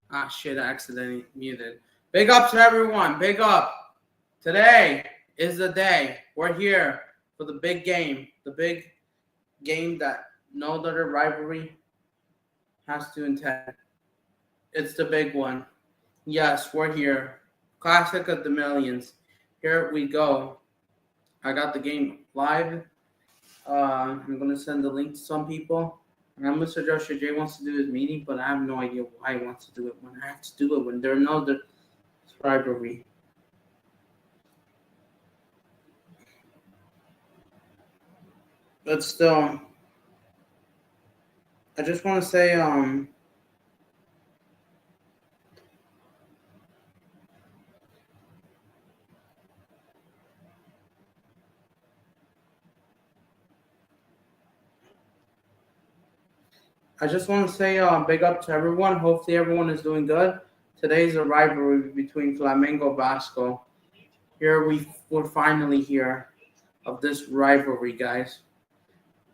Ah, shit, I accidentally muted. Big up to everyone. Big up. Today is the day. We're here for the big game. The big game that no other rivalry has to intend. It's the big one. Yes, we're here. Classic of the millions. Here we go. I got the game live. I'm going to send the link to some people. And Mr. Joshua J wants to do his meeting, but I have no idea why he wants to do it when I have to do it when there are no other rivalry. But still, I just want to say, big up to everyone. Hopefully, everyone is doing good. Today's a rivalry between Flamengo Vasco. We're finally here of this rivalry, guys.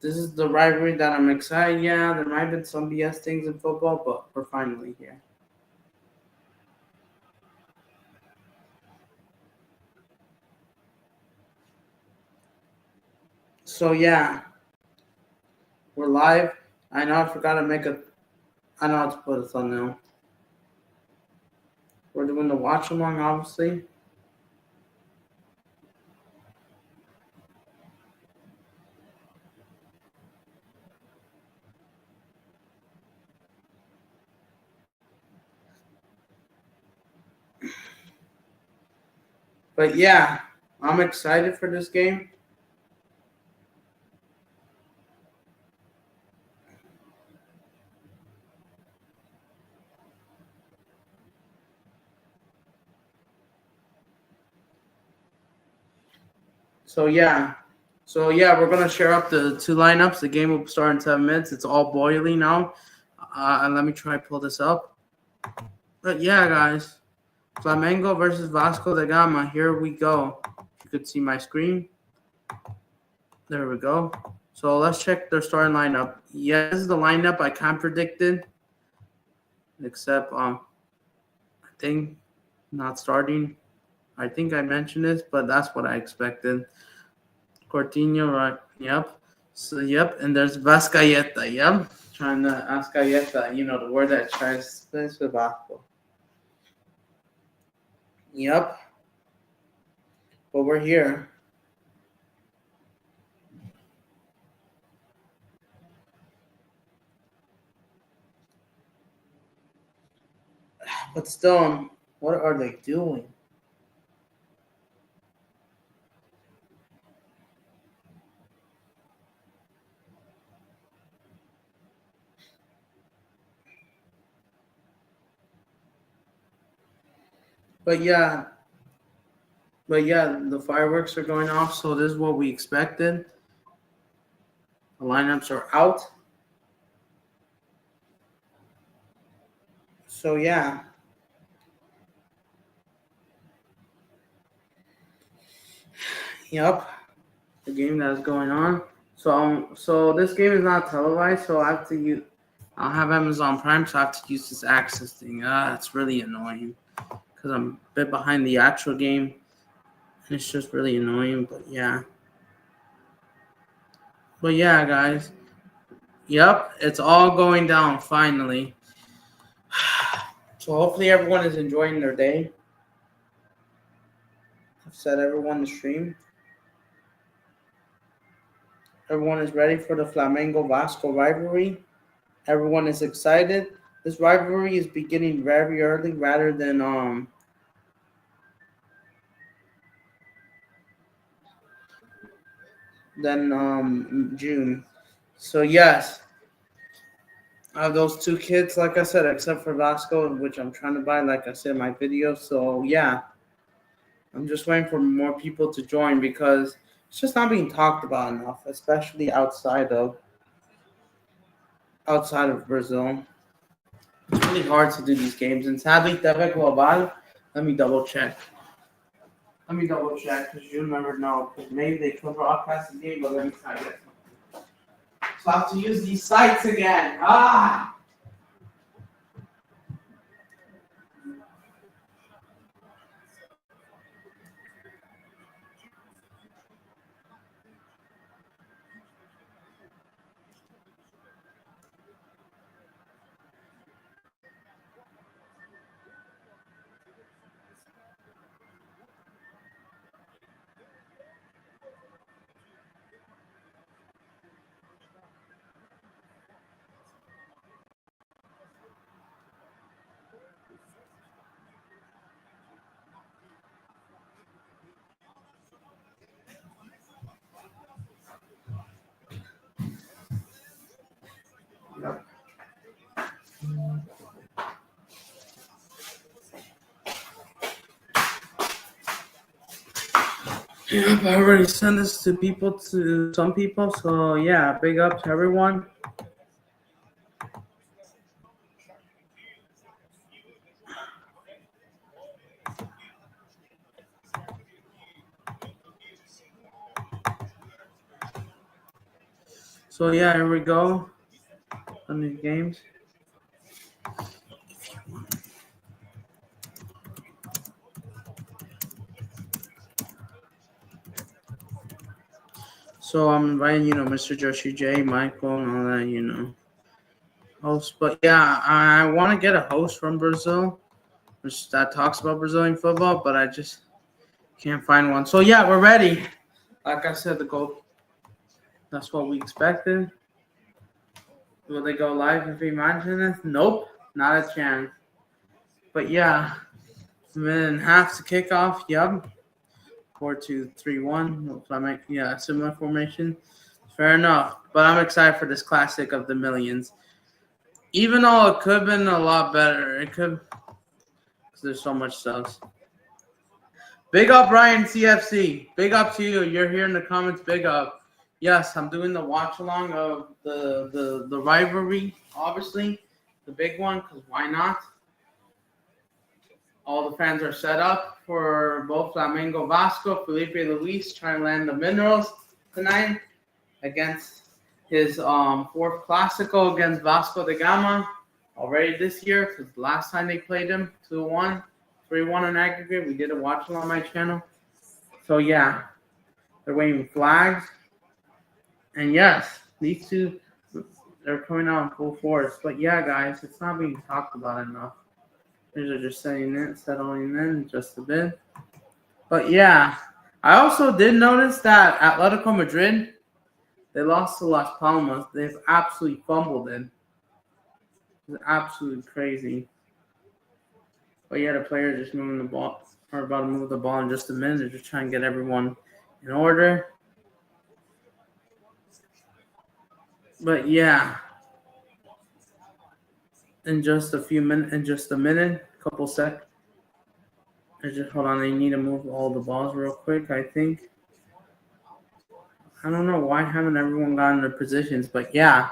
This is the rivalry that I'm excited. Yeah, there might have been some BS things in football, but we're finally here. So yeah, we're live. I know I forgot to make a. I know how to put a thumbnail. We're doing the watch along, obviously. But yeah, I'm excited for this game. So yeah, we're gonna share up the two lineups. The game will start in 7 minutes. It's all boiling now. And let me try to pull this up. But yeah, guys, Flamengo versus Vasco da Gama. Here we go. You could see my screen. There we go. So let's check their starting lineup. Yeah, this is the lineup I kind of predicted, except I think not starting. I think I mentioned this, but that's what I expected. Coutinho, right? Yep. So yep, and there's Vascayeta. Yep, trying to Vascayeta. You know the word that tries to finish with Vasco. Yep. But we're here. But still, what are they doing? But yeah, the fireworks are going off, so this is what we expected. The lineups are out. So yeah. Yep. The game that is going on. So this game is not televised, so I'll have Amazon Prime, so I have to use this access thing. It's really annoying because I'm a bit behind the actual game. And it's just really annoying, but yeah. But yeah, guys. Yep, it's all going down finally. So hopefully everyone is enjoying their day. I've set everyone to stream. Everyone is ready for the Flamengo Vasco rivalry. Everyone is excited. This rivalry is beginning very early rather than June. So yes, I have those two kids, like I said, except for Vasco, which I'm trying to buy, like I said in my video. So yeah, I'm just waiting for more people to join because it's just not being talked about enough, especially outside of Brazil. It's really hard to do these games. And sadly, TV Global, let me double check. Because you never know. Because maybe they could broadcast the game, but let me try it. So I have to use these sites again. Yep, I already sent this to some people, so yeah, big up to everyone. So yeah, here we go on these games. So I'm inviting, Mr. Joshi J, Michael, and all that, host. But yeah, I want to get a host from Brazil, which that talks about Brazilian football, but I just can't find one. So yeah, we're ready. Like I said, the goal. That's what we expected. Will they go live if we imagine it? Nope, not a chance. But yeah, minute and a half to kick off. Yep. 4-2-3-1. Flamengo, yeah, similar formation. Fair enough. But I'm excited for this classic of the millions. Even though it could have been a lot better. It could, because there's so much stuff. Big up, Ryan CFC. Big up to you. You're here in the comments. Big up. Yes, I'm doing the watch along of the rivalry, obviously. The big one, because why not? All the fans are set up for both Flamengo Vasco. Felipe Luis trying to land the minerals tonight against his fourth Clásico against Vasco da Gama already this year, because last time they played him 2-1, 3-1 in aggregate. We did a watch along on my channel. So yeah, they're waving flags. And yes, these two, they're coming out in full force. But yeah, guys, it's not being talked about enough. These are just settling in just a bit. But yeah, I also did notice that Atletico Madrid, they lost to Las Palmas. They've absolutely fumbled it. It's absolutely crazy. But yeah, the players just moving the ball, are about to move the ball in just a minute. They're just trying to get everyone in order. But yeah, in just a minute, couple seconds. Just hold on. They need to move all the balls real quick, I think. I don't know why haven't everyone gotten their positions, but yeah.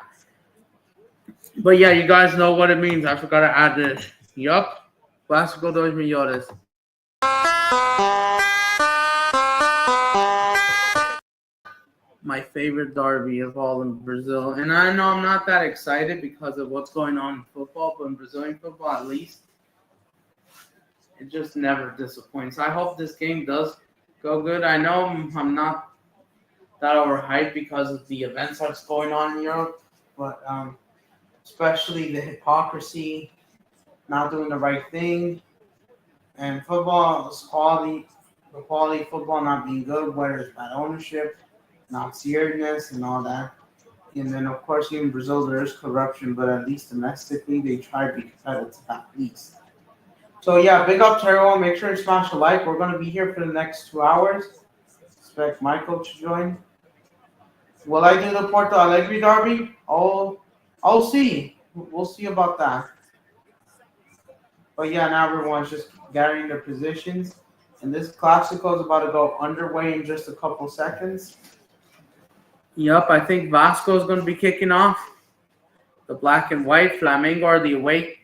But yeah, you guys know what it means. I forgot to add this. Yup. Vasco dos Millones. My favorite derby of all in Brazil. And I know I'm not that excited because of what's going on in football, but in Brazilian football at least, it just never disappoints. I hope this game does go good. I know I'm not that overhyped because of the events that's going on in Europe, but especially the hypocrisy, not doing the right thing, and football, the quality of football not being good, whether it's bad ownership, not seriousness, and all that. And then, of course, here in Brazil, there is corruption, but at least domestically, they try to be competitive at least. So, yeah, big up to everyone. Make sure to smash a like. We're going to be here for the next 2 hours. Expect Michael to join. Will I do the Porto Alegre derby? I'll see. We'll see about that. But yeah, now everyone's just gathering their positions. And this Classico is about to go underway in just a couple seconds. Yup, I think Vasco is going to be kicking off. The black and white. Flamengo are the away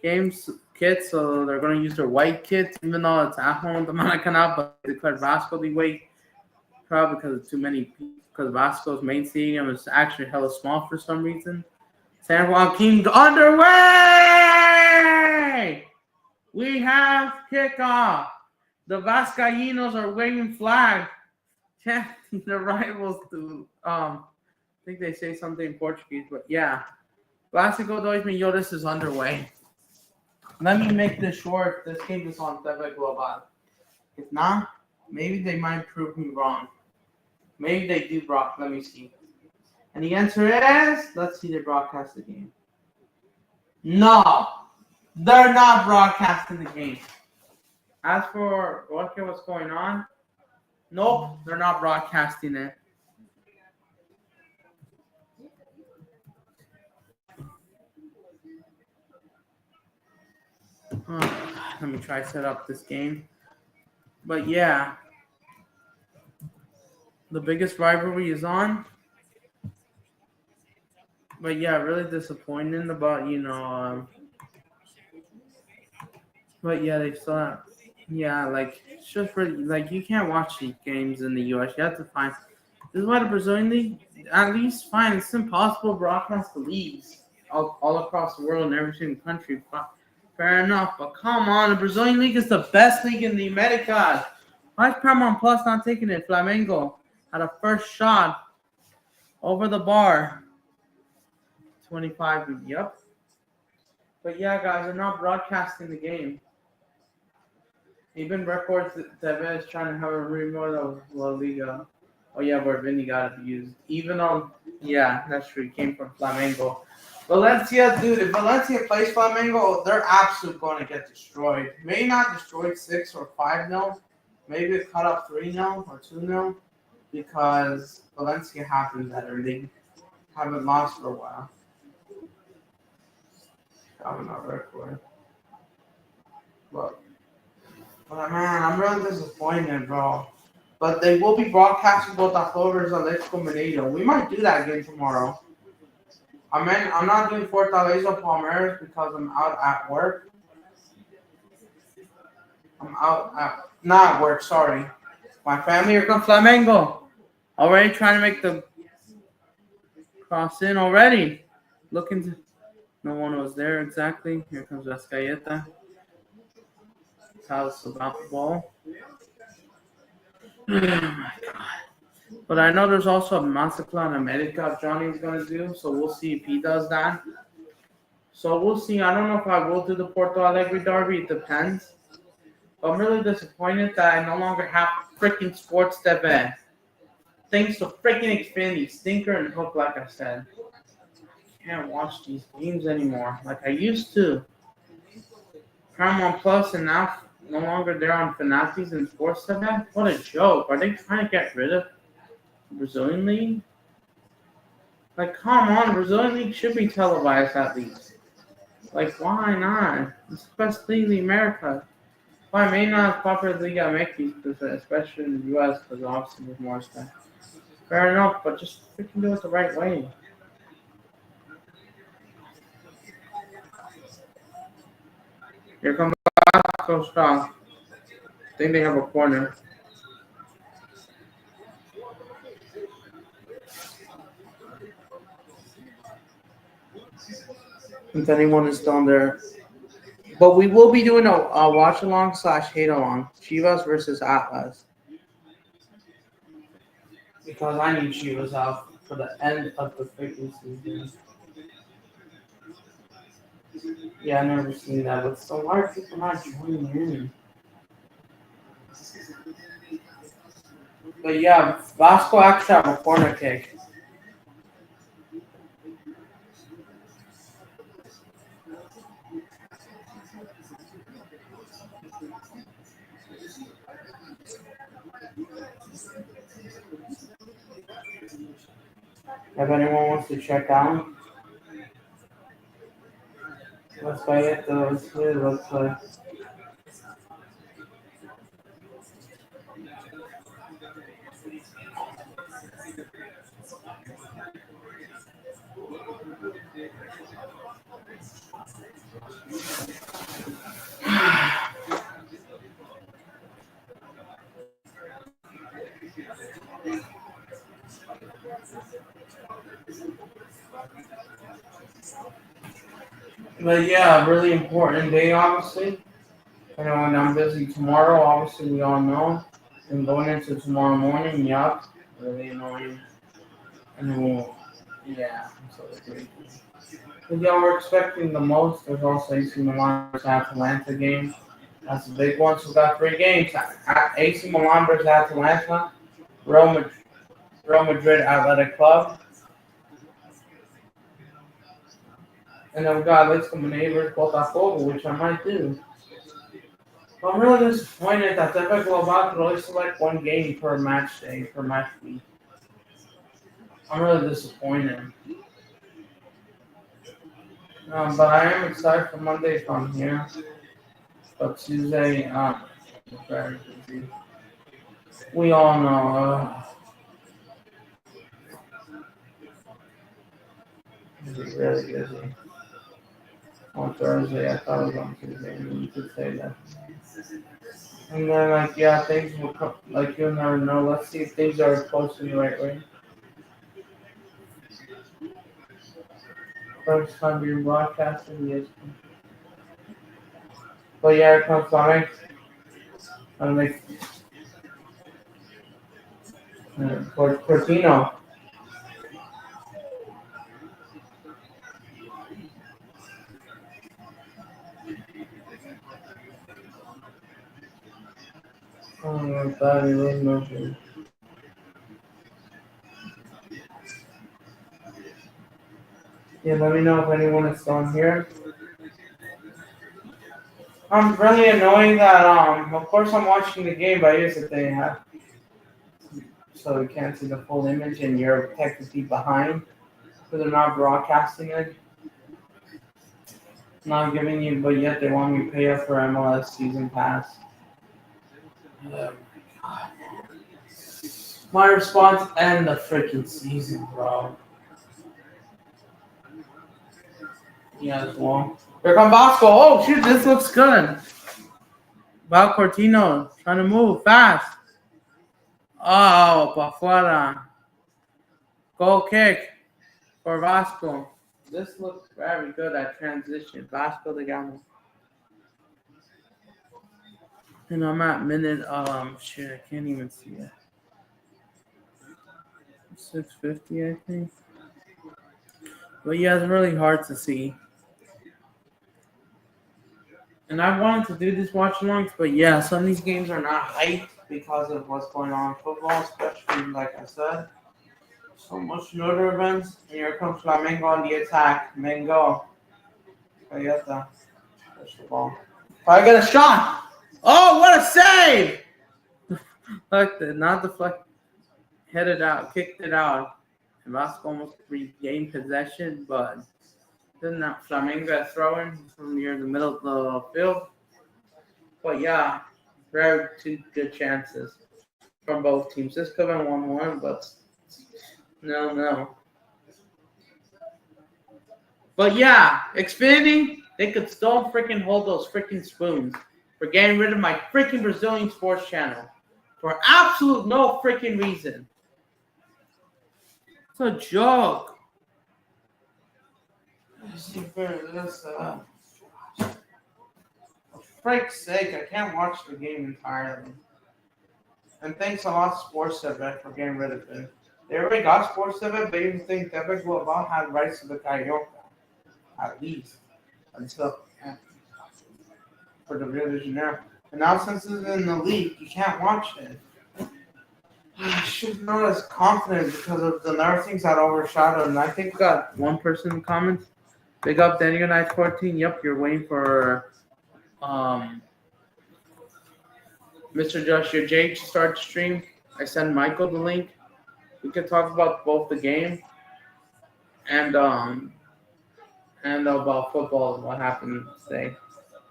games kits, so they're going to use their white kits, even though it's at home at the Maracanã. But they declared Vasco the away crowd because of too many people. Because Vasco's main stadium is actually hella small for some reason. San Joaquin underway! We have kickoff. The Vascaínos are waving flags, chanting the rivals to I think they say something in Portuguese, but yeah. Clásico 2 Millones is underway. Let me make this short. This game is on TV Global. If not, maybe they might prove me wrong. Maybe they do broadcast. Let me see. And the answer is, let's see, they broadcast the game. No, they're not broadcasting the game. As for what's going on, nope, they're not broadcasting it. Let me try to set up this game. But yeah, The biggest rivalry is on. But yeah, really disappointing about, but yeah, they still have, yeah, like, it's just really, like, you can't watch these games in the US. You have to find, this is why the Brazilian League, at least fine, it's impossible to broadcast the leagues all across the world in every single country. Fair enough, but come on, the Brazilian League is the best league in the Americas. Why is Paramount Plus not taking it? Flamengo had a first shot over the bar. 25, yep. But yeah, guys, they're not broadcasting the game. Even records that Debry is trying to have a remote of La Liga. Oh yeah, where Vinny got abused. Even on, yeah, that's true. He came from Flamengo. Valencia, dude, if Valencia plays Flamengo, they're absolutely going to get destroyed. Maybe not destroyed 6 or 5-0. Maybe cut up 3-0 or 2-0 because Valencia have been better. They haven't lost for a while. I'm not record. But man, I'm really disappointed, bro. But they will be broadcasting Botafogo's Atlético Mineiro. We might do that again tomorrow. I'm not doing Fortaleza Palmeiras because I'm out at work. I'm out at not at work. Sorry, my family are from Flamengo. Already trying to make the cross in already. Looking to, no one was there exactly. Here comes Vascaeta. Tell us about the ball. Oh my god. But I know there's also a Masterplan America Johnny's gonna do, so we'll see if he does that. So we'll see. I don't know if I will do the Porto Alegre Derby. It depends. But I'm really disappointed that I no longer have freaking Sports TV. Thanks to freaking Xfinity, Stinker and Hook, like I said. I can't watch these games anymore like I used to. Paramount Plus and now no longer they're on Fanatics and Sports TV. What a joke. Are they trying to get rid of the Brazilian League? Like, come on, Brazilian League should be televised at least. Like, why not? It's the best league in the America. Why may not popular league I make these, especially in the US, because obviously there's more stuff. Fair enough, but just freaking do it the right way. Here comes Vasco strong. I think they have a corner. If anyone is still there. But we will be doing a watch along / hate along. Chivas versus Atlas. Because I need Chivas out for the end of the freaking season. Yeah, I've never seen that, but so why are people not joining in? But yeah, Vasco actually have a corner kick. If anyone wants to check out, let's go get those. Let's play. But yeah, really important day, obviously. You know, and I'm busy tomorrow, obviously, we all know. And going into tomorrow morning, yup, really annoying. And then yeah, so great. But yeah, we're expecting the most. There's also AC Milan versus Atalanta game. That's a big one. So we got 3 games. AC Milan versus Atalanta, Real Madrid, Real Madrid Athletic Club, and then we got Atletico Mineiro versus Botafogo, which I might do. But I'm really disappointed that Debry Global could only select 1 game per match day, per match week. I'm really disappointed. But I am excited for Monday from here. But Tuesday, very busy. We all know. It's really busy. On Thursday, I thought it was on Tuesday. You could say that. And then, like, yeah, things will come. Like, you'll never know. Let's see if things are posted the right way. First time being broadcasting, yes. But yeah, it comes Flamengo. I'm like, Cortino. Oh my God, it was nothing. Yeah, let me know if anyone is still on here. I'm really annoying that of course I'm watching the game, but here's the thing, so you can't see the full image and you're technically behind, so they're not broadcasting it. Not giving you, but yet they want me to pay up for MLS season pass. My response: end the freaking season, bro. Yeah, it's long. Here come Vasco. Oh shoot, this looks good. Val Cortino trying to move fast. Oh, pa fuera. Goal kick for Vasco. This looks very good at transition. Vasco da Gama. And I'm at minute shit, I can't even see it. 650, I think. But yeah, it's really hard to see. And I wanted to do this watch alongs, but yeah, some of these games are not hyped because of what's going on in football, especially like I said. So much Notre events. And here comes Flamengo on the attack. Mango. Toyota. Push the ball. I get a shot. Oh, what a save! Look, not deflect. Headed out, kicked it out. And Vasco almost regained possession, but then that Flamengo throwing from near the middle of the field. But yeah, very two good chances from both teams. This could have been 1-1, but no. But yeah, Xfinity, they could still freaking hold those freaking spoons for getting rid of my freaking Brazilian sports channel for absolute no freaking reason. It's a joke. For frick's sake, I can't watch the game entirely. And thanks a lot, Sports Civic, for getting rid of it. They already got Sports Civic, but even think Debry will about have rights to the Carioca, at least, until for the Rio de Janeiro. And now since it's in the league, you can't watch it. I should not as confident because of the other things that overshadowed. And I think we got one person in the comments. Big up Danny United 14. Yep, you're waiting for Mr. Joshua J to start the stream. I sent Michael the link. We can talk about both the game and about football and what happened today.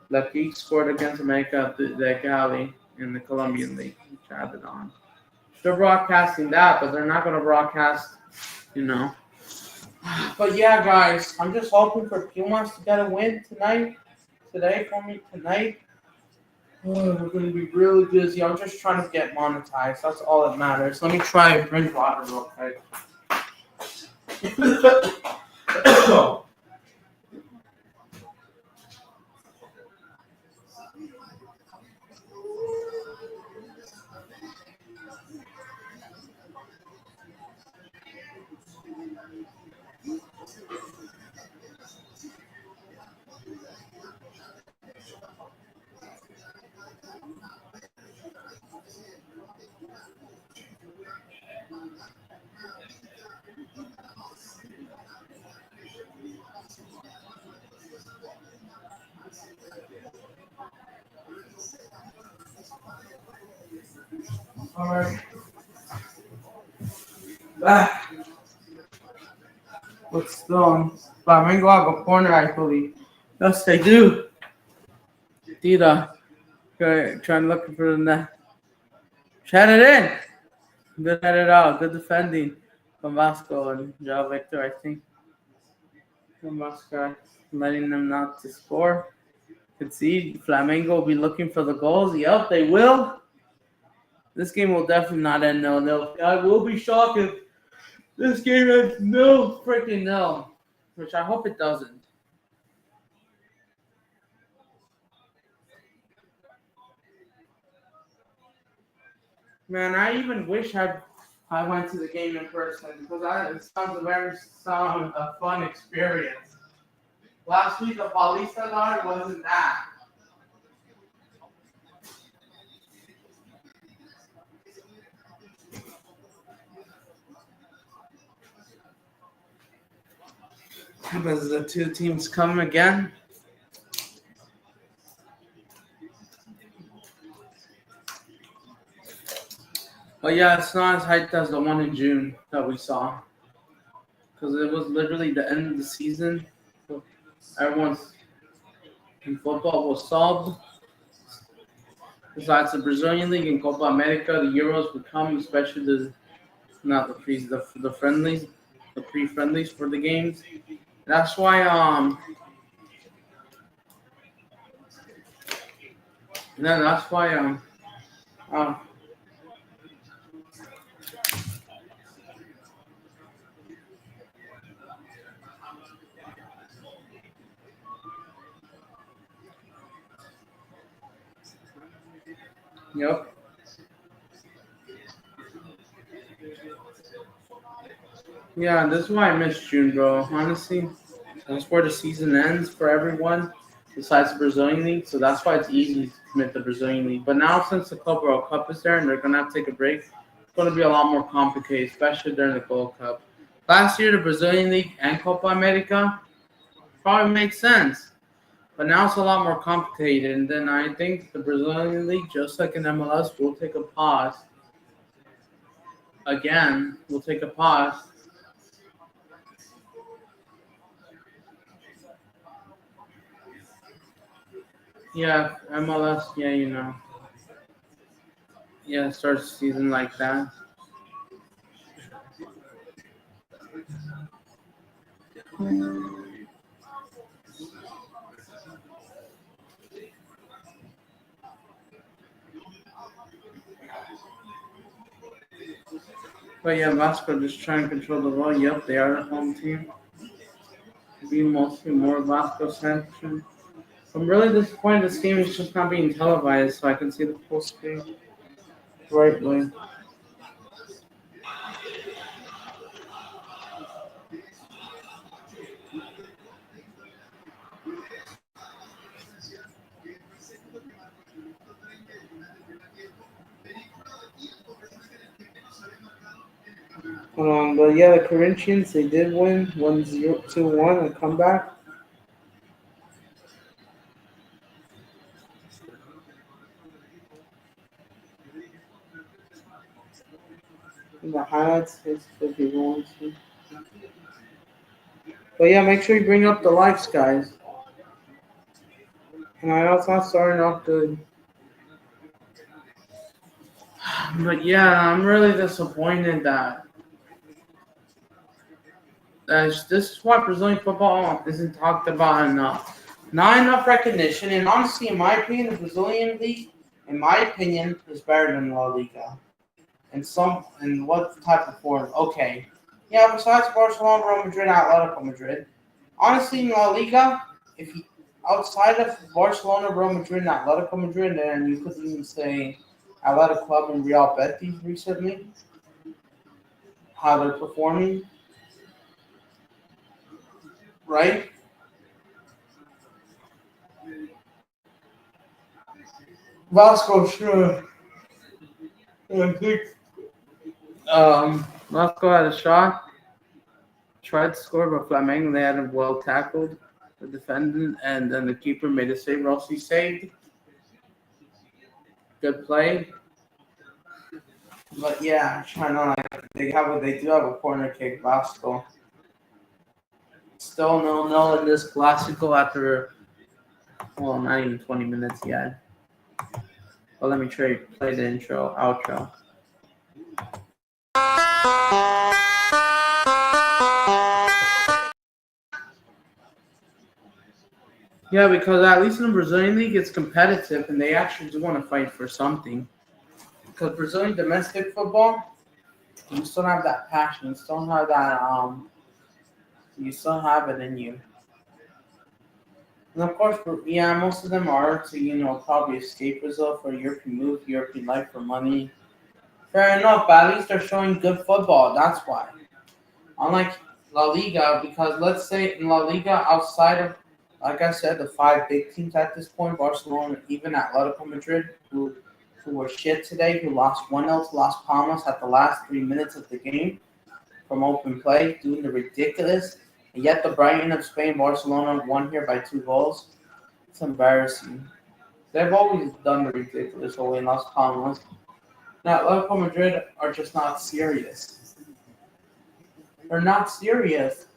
La Geek scored against America de Cali in the Colombian League. We chatted on. They're broadcasting that, but they're not going to broadcast, But yeah, guys, I'm just hoping for Pumas to get a win today for me tonight. Oh, we're going to be really busy. I'm just trying to get monetized. That's all that matters. Let me try and drink water real quick. All right. Back. What's done? Flamengo have a corner, I believe. Yes, they do. Tita. Okay, trying looking for the net. Chat it in. Good headed out. Good defending from Vasco and João Victor, I think. Vasco letting them not to score. Concede. Flamengo will be looking for the goals. Yep, they will. This game will definitely not end 0-0. I will be shocked if this game ends 0-0, which I hope it doesn't. Man, I even wish I went to the game in person because it sounds a fun experience. Last week, the Paulista guard wasn't that. Because the two teams come again. But yeah, it's not as hyped as the one in June that we saw. Because it was literally the end of the season. Everyone's in football was solved. Besides the Brazilian League and Copa America, the Euros would come, especially the friendlies, the pre-friendlies for the games. That's why that's why uh yep. Yeah, that's why I miss June, bro. Honestly, that's where the season ends for everyone, besides the Brazilian League. So that's why it's easy to commit the Brazilian League. But now, since the Club World Cup is there and they're gonna have to take a break, it's gonna be a lot more complicated, especially during the Gold Cup. Last year, the Brazilian League and Copa America probably made sense, but now it's a lot more complicated. And then I think the Brazilian League, just like in MLS, will take a pause. Again, we'll take a pause. Yeah, MLS. Yeah, Yeah, starts the season like that. But yeah, Vasco just trying to control the ball. Yep, they are the home team. Be mostly more Vasco sanction. I'm really disappointed this game is just not being televised, so I can see the full screen right way. But yeah, the Corinthians they did win 1-0, 2-1, a comeback. In the highlights, if you want to. But yeah, make sure you bring up the likes, guys. And I also not starting off good. But yeah, I'm really disappointed that this is why Brazilian football isn't talked about enough. Not enough recognition, and honestly, in my opinion, the Brazilian league, in my opinion, is better than La Liga. And what type of form? Okay, yeah. Besides Barcelona, Real Madrid, Atletico Madrid, honestly, in La Liga, if you outside of Barcelona, Real Madrid, and Atletico Madrid, then you could even say Athletic Club and Real Betis recently, how they're performing, right? Vasco, sure. I think Vasco had a shot, tried to score, but Flamengo they had him well tackled, the defendant, and then the keeper made a save. Rossi saved. Good play. But yeah, China they do have a corner kick, Vasco. Still no in this Classico after not even 20 minutes yet. But let me play the outro. Yeah, because at least in the Brazilian league, it's competitive and they actually do want to fight for something. Because Brazilian domestic football, you still have that passion, you still have that you still have it in you. And of course, yeah, most of them are to probably escape Brazil for European move, European life for money. Fair enough, but at least they're showing good football. That's why. Unlike La Liga, because let's say in La Liga, outside of, like I said, the five big teams at this point, Barcelona, even Atletico Madrid, who were shit today, who lost 1-0 to Las Palmas at the last 3 minutes of the game from open play, doing the ridiculous. And yet the Brighton of Spain, Barcelona won here by 2 goals. It's embarrassing. They've always done the ridiculous away in Las Palmas. Now, Atletico Madrid are just not serious. They're not serious.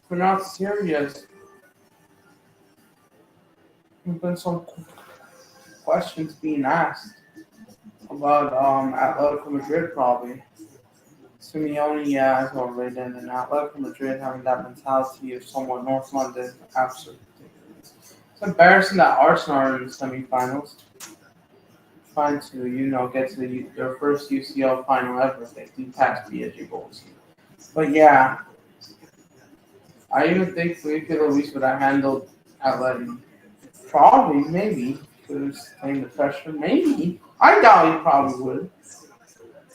They're not serious. There's been some questions being asked about Atletico Madrid probably. Simeone, yeah, is overrated, and Atletico Madrid having that mentality of somewhat North London, absolutely ridiculous. It's embarrassing that Arsenal are in the semifinals, trying to get to their first UCL final ever. They do pass PSG goals. But yeah, I even think Felipe Luis would have handled Atleti. Probably, maybe. Who's playing the pressure? Maybe. I doubt he probably would.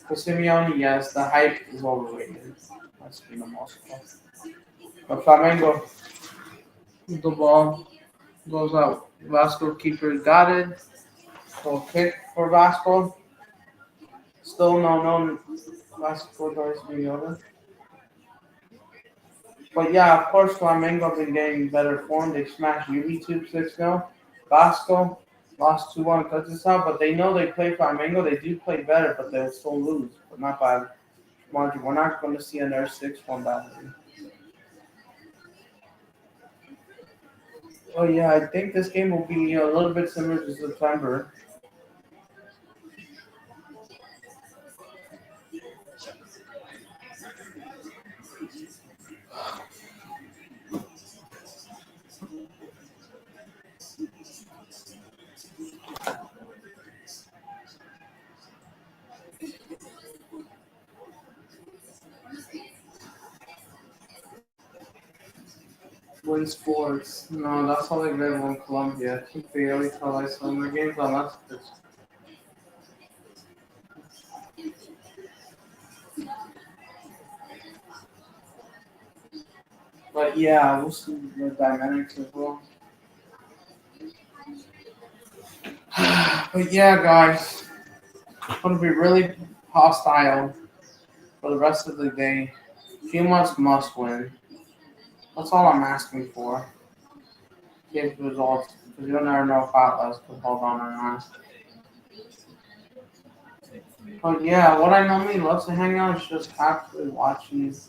For Simeone, yes, the hype is overrated. That's been the most part. But Flamengo, the ball goes out. Vasco keeper got it. So kick for Vasco. Still no Vasco does Viola. But yeah, of course, Flamengo have been getting better form. They smashed UB2 6-0. Vasco lost 2-1 Kazakhstan, but they know they play Flamengo. They do play better, but they'll still lose, but not by margin. We're not going to see another 6-1 battle. Oh yeah, I think this game will be a little bit similar to September. Win sports. No, that's all they get in Colombia. I think they only tell us summer games unless it's. But yeah, we'll see the dynamics as well. But yeah, guys, it's going to be really hostile for the rest of the day. Pumas must win. That's all I'm asking for. Give results, because you'll never know if Atlas could hold on or not. But yeah, what I normally love to hang out is just actually watching New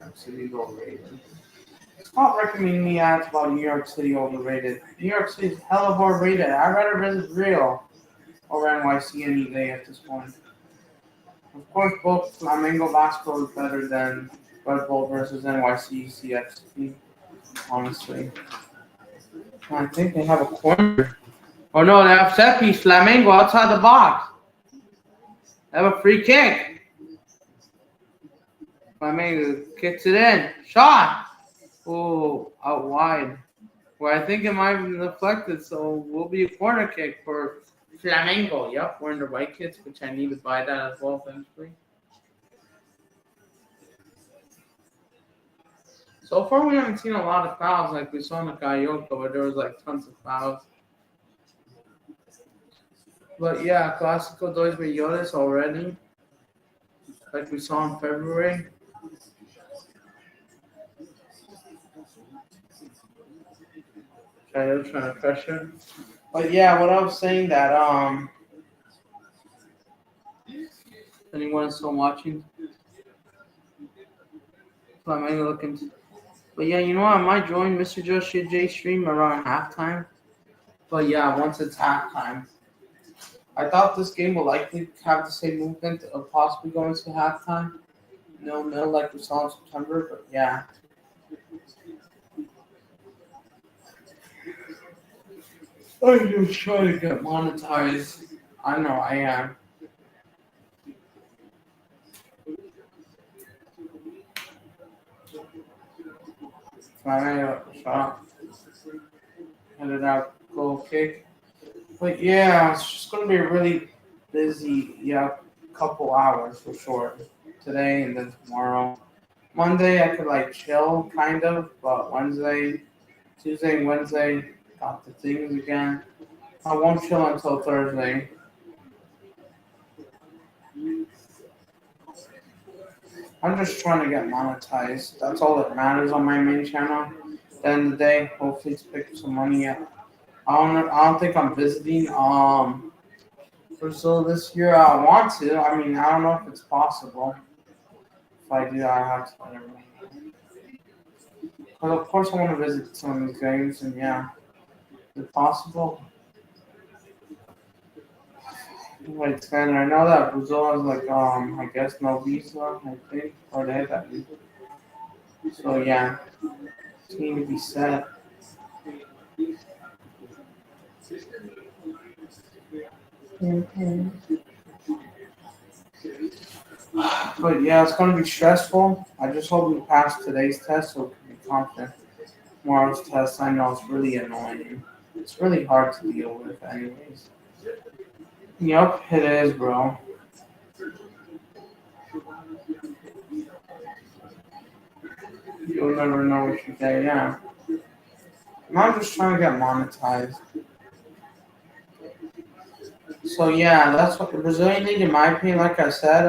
York City overrated. Stop recommending me ads about New York City overrated. New York City is hella overrated. I'd rather visit Rio or NYC any day at this point. Of course, both Flamengo Vasco is better than Red Bull versus NYC CXP, honestly. I think they have a corner. Oh no, they have set piece. Flamengo outside the box. They have a free kick. Flamengo kicks it in. Shot. Oh, out wide. Well, I think it might have been deflected, so will be a corner kick for Flamengo. Yep, wearing the white kits, which I need to buy that as well, eventually. So far, we haven't seen a lot of fouls like we saw in the Carioca, where there was like tons of fouls. But yeah, Clásico Dos Millones already, like we saw in February. Trying to pressure. But yeah, what I was saying that anyone still watching? Flamengo looking. But yeah, you know what? I might join Mr. Josh J stream around halftime. But yeah, once it's halftime. I thought this game will likely have the same movement of possibly going to halftime. nil like we saw in September. But yeah, I'm just trying to get monetized. I know I am. Flamengo shot, headed out, goal kick. But yeah, it's just gonna be a really busy, couple hours for sure. Today and then tomorrow. Monday I could like chill kind of, but Tuesday and Wednesday got the things again. I won't chill until Thursday. I'm just trying to get monetized. That's all that matters on my main channel. At the end of the day, hopefully to pick up some money up. I don't think I'm visiting Brazil this year. I want to. I mean, I don't know if it's possible. If I do, I have to let everyone know. But of course, I want to visit some of these games, and yeah, is it possible? Wait, Stan, I know that Brazil has like I guess no visa, I think, or they have that visa. So yeah, it's need to be set. But yeah, it's gonna be stressful. I just hope we pass today's test so we can be confident. Tomorrow's test, I know it's really annoying. It's really hard to deal with, anyways. Yep, it is, bro. You'll never know what you get. Yeah, and I'm just trying to get monetized. So yeah, that's what the Brazilian league, in my opinion. Like I said,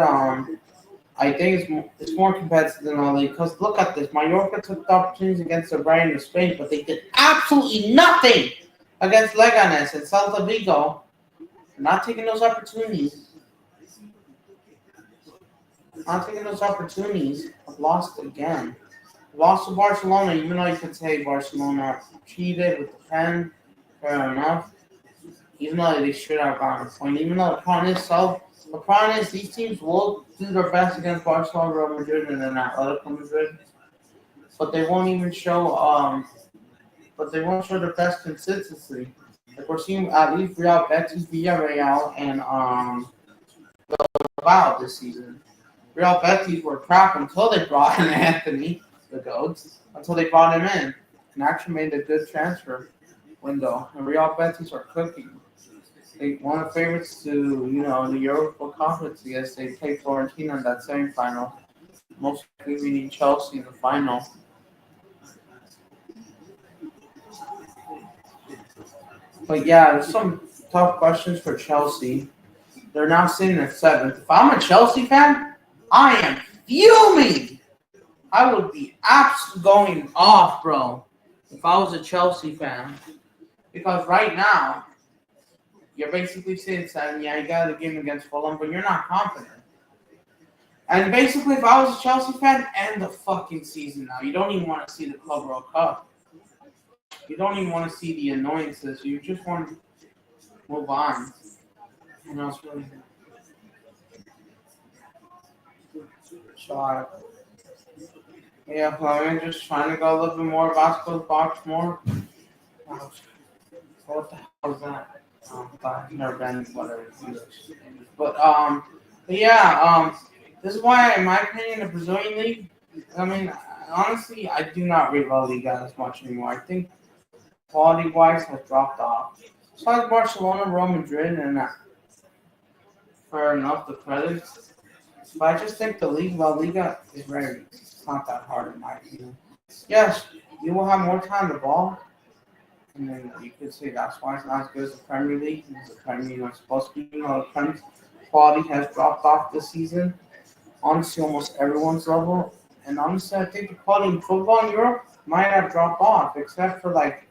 I think it's more competitive than all league. Because look at this, Mallorca took the opportunities against the Bayern of Spain, but they did absolutely nothing against Leganes and Celta Vigo. They're not taking those opportunities. Not taking those opportunities. I've lost again. Lost to Barcelona, even though you could say Barcelona cheated with the pen. Fair enough. Even though they should have gotten a point. Even though the problem is these teams will do their best against Barcelona, Real Madrid, and then Atletico Madrid, but they won't even show their best consistency. Like we're seeing at least Real Betis, Villarreal, and Bilbao this season. Real Betis were crap until they brought in Anthony, the goats, until they brought him in and actually made a good transfer window. And Real Betis are cooking. They one of the favorites to the Europa Conference. Yes, they played Florentina in that semifinal. Most likely beating Chelsea in the final. But yeah, there's some tough questions for Chelsea. They're now sitting at seventh. If I'm a Chelsea fan, I am fuming. I would be absolutely going off, bro, if I was a Chelsea fan. Because right now, you're basically saying, yeah, you got the game against Fulham, but you're not confident. And basically, if I was a Chelsea fan, end the fucking season now. You don't even want to see the Club World Cup. You don't even want to see the annoyances. You just want to move on. It's really shot. Yeah, I'm just trying to go a little bit more Vasco's box more. What the hell is that? I've never been whatever. But yeah, this is why, in my opinion, the Brazilian league. I mean, honestly, I do not rate La Liga as much anymore. I think quality-wise has dropped off. Besides Barcelona, Real Madrid, and fair enough, the credits. But I just think the league, La Liga, is very. It's not that hard in my opinion. Yes, you will have more time to ball. And then you could say that's why it's not as good as the Premier League. Because the Premier League was supposed to be, the Premier quality has dropped off this season. Honestly, almost everyone's level. And honestly, I think the quality in football in Europe might have dropped off, except for like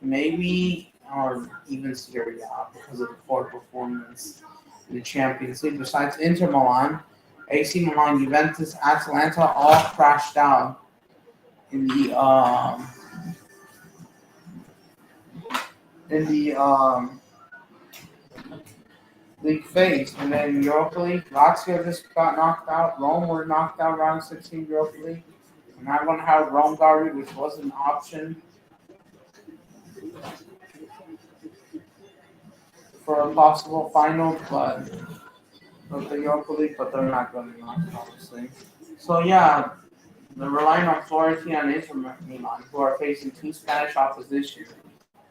maybe or even Serie A because of the poor performance in the Champions League. Besides Inter Milan, AC Milan, Juventus, Atalanta all crashed out in the in the League phase. And then Europa League, Lazio just got knocked out. Rome were knocked out round 16 Europa League. And I'm going to have Rome Derby, which was an option for a possible final, but of the Europa League, but they're not going to knock, obviously. So yeah, they're relying on Fiorentina and Inter Milan, who are facing two Spanish opposition.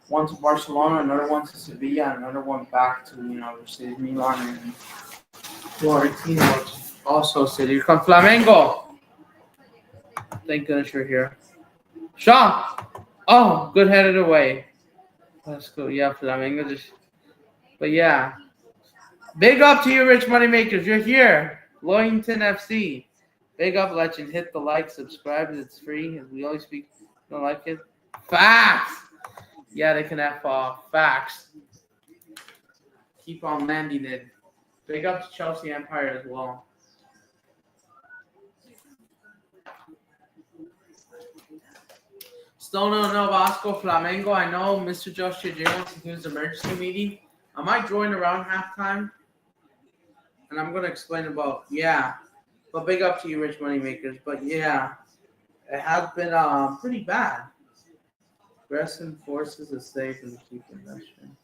One to Barcelona, another one to Sevilla, and another one back to Mercedes Milan and Fiorentina, which is also City. Here comes Flamengo. Thank goodness you're here. Shot! Oh, good headed away. Let's go. Yeah, Flamengo just. But yeah. Big up to you, Rich Moneymakers. You're here. Loyington FC. Big up, legend. Hit the like, subscribe. It's free. As we always speak. Don't like it? Facts! Yeah, they can have facts. Keep on landing it. Big up to Chelsea Empire as well. Still no Vasco Flamengo. I know Mr. Josh J. wants to do his emergency meeting. I might join around halftime. And I'm going to explain about, But big up to you, Rich Moneymakers. But yeah, it has been pretty bad. Gressing forces a safe and keep investing.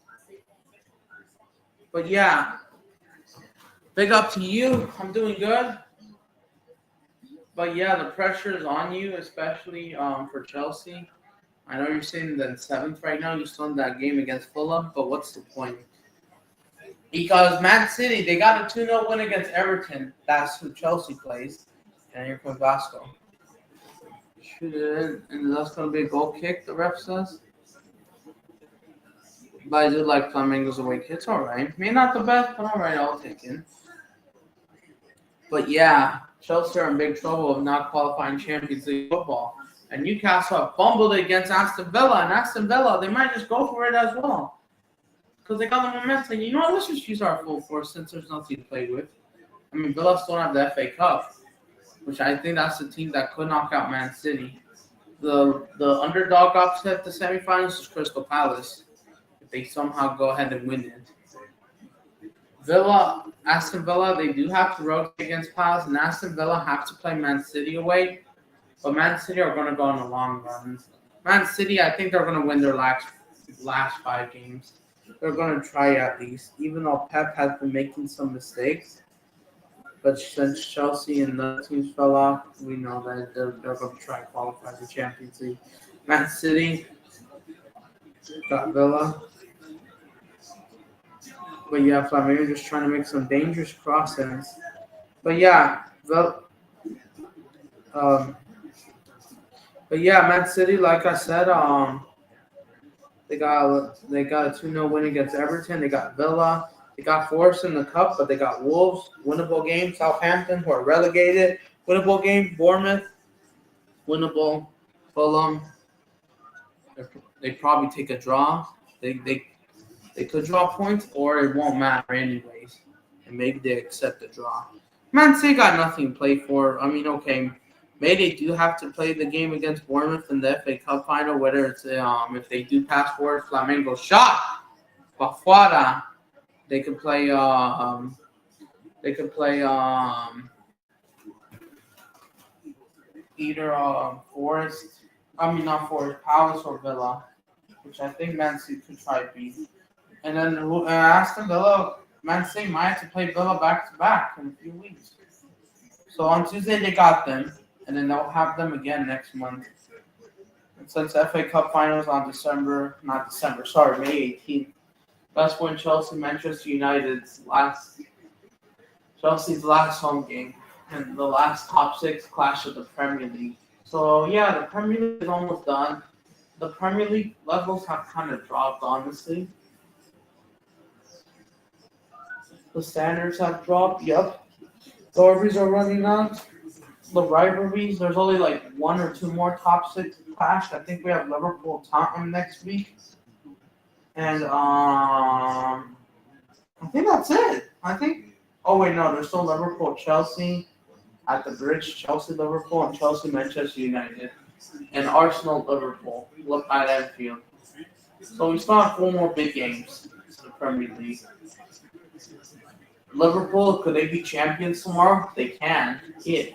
But yeah, big up to you. I'm doing good. But yeah, the pressure is on you, especially for Chelsea. I know you're sitting in 7th right now. You still in that game against Fulham, but what's the point? Because Man City, they got a 2-0 win against Everton. That's who Chelsea plays. And here comes Vasco. Shoot it in, and that's going to be a goal kick, the ref says. But I do like Flamengo's away kick. It's all right. Maybe not the best, but all right, I'll take it. But yeah, Chelsea are in big trouble of not qualifying Champions League football. And Newcastle have fumbled it against Aston Villa. And Aston Villa, they might just go for it as well. Because they got the momentum. You know what? Let's just use our full force since there's nothing to play with. I mean, Villa still have the FA Cup, which I think that's the team that could knock out Man City. The underdog upset the semifinals is Crystal Palace. If they somehow go ahead and win it. Aston Villa, they do have to rotate against Palace, and Aston Villa have to play Man City away. But Man City are going to go in the long run. Man City, I think they're going to win their last 5 games. They're going to try at least, even though Pep has been making some mistakes. But since Chelsea and the teams fell off, we know that they're going to try and qualify for the Champions League. Man City got Villa. But yeah, Flamengo just trying to make some dangerous crossings. But yeah, Man City, like I said, they got a 2-0 win against Everton. They got Villa. They got Forest in the Cup, but they got Wolves, winnable game. Southampton, who are relegated, winnable game. Bournemouth, winnable. Fulham, they probably take a draw. They could draw points, or it won't matter anyways. And maybe they accept the draw. Man City got nothing to play for. I mean, okay, maybe they do have to play the game against Bournemouth in the FA Cup final, whether it's if they do pass forward, Flamengo shot, Bafuara. They could play. Either Forest. I mean, not Forest, Palace or Villa, which I think Man City could try to beat. And then Aston Villa, Man City might have to play Villa back to back in a few weeks. So on Tuesday they got them, and then they'll have them again next month. And since FA Cup finals on May 18th. That's when Manchester United's Chelsea's last home game and the last top 6 clash of the Premier League. So yeah, the Premier League is almost done. The Premier League levels have kind of dropped, honestly. The standards have dropped. Yep. The derbies are running out. The rivalries, there's only like 1 or 2 more top 6 clash. I think we have Liverpool Tottenham next week. And I think that's it. There's still Liverpool Chelsea at the Bridge, Chelsea Liverpool, and Chelsea Manchester United, and Arsenal Liverpool at Anfield. So we still have 4 more big games in the Premier League. Liverpool, could they be champions tomorrow? They can. If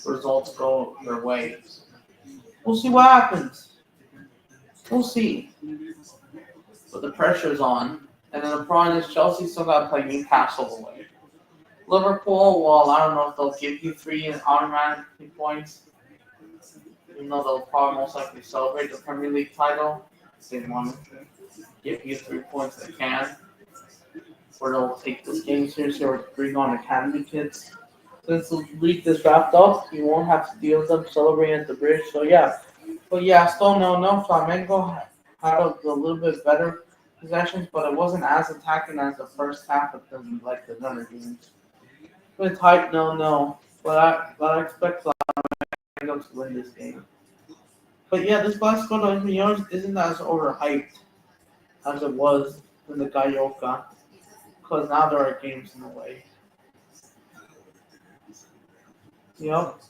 results go their way. We'll see what happens. We'll see. But the pressure's on. And then the problem is Chelsea still got to play Newcastle away. Liverpool, well, I don't know if they'll give you 3 automatic points. Even though they'll probably most likely celebrate the Premier League title. If they want to give you 3 points, they can. Or they'll take this game seriously or bring on academy kids. Since the week is wrapped up, you won't have to deal with them celebrating at the bridge. So yeah. But yeah, still no. Flamengo had a little bit better possessions, but it wasn't as attacking as the first half of them like the other games. It's hype, no. But I expect Flamengo to win this game. But yeah, this Vasco isn't as overhyped as it was in the Galloca. Because now there are games in the way. Yep.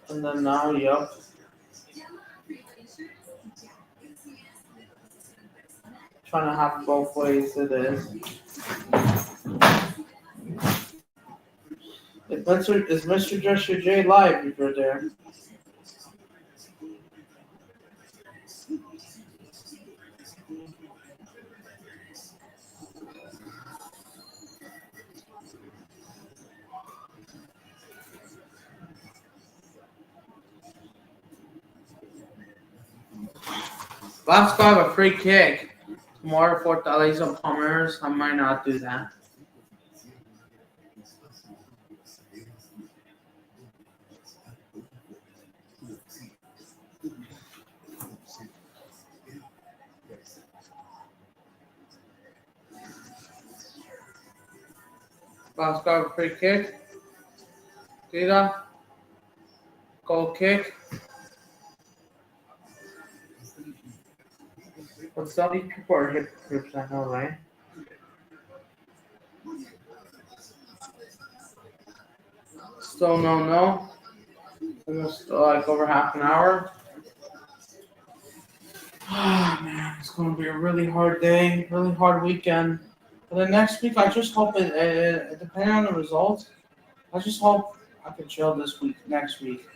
And then now, yep. Trying to have both ways it is. Is Mr. Joshua J live if you're there? Vasco have a free kick. Tomorrow, Fortaleza Palmeiras. I might not do that. Vasco have a free kick. Tira. Goal kick. But some of these people are hypocrites, I know, right? Still no. Almost like over half an hour. Oh man, it's going to be a really hard day, really hard weekend. But then next week, I just hope depending on the results, I just hope I can chill this week, next week.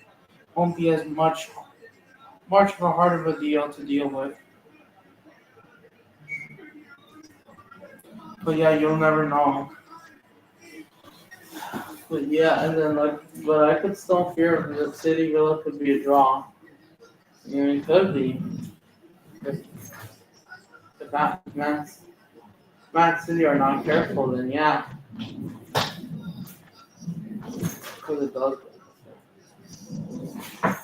Won't be as much of a hard of a deal to deal with. But yeah, you'll never know. But yeah, and then but I could still fear that City Villa could be a draw. I mean, it could be. If Man City are not careful, then yeah. Because it does.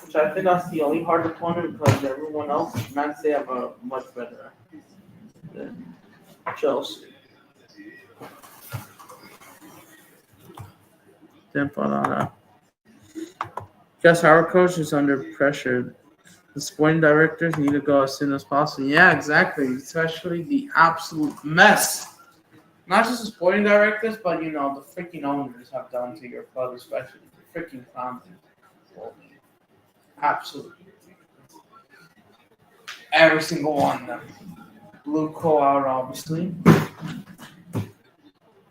Which I think that's the only hard opponent because everyone else, Man City have a much better than Chelsea. Guess our coach is under pressure. The sporting directors need to go as soon as possible. Yeah, exactly. Especially the absolute mess. Not just the sporting directors, but the freaking owners have done to your club, especially the freaking clowns. Absolutely. Every single one of them. Blue co out, obviously.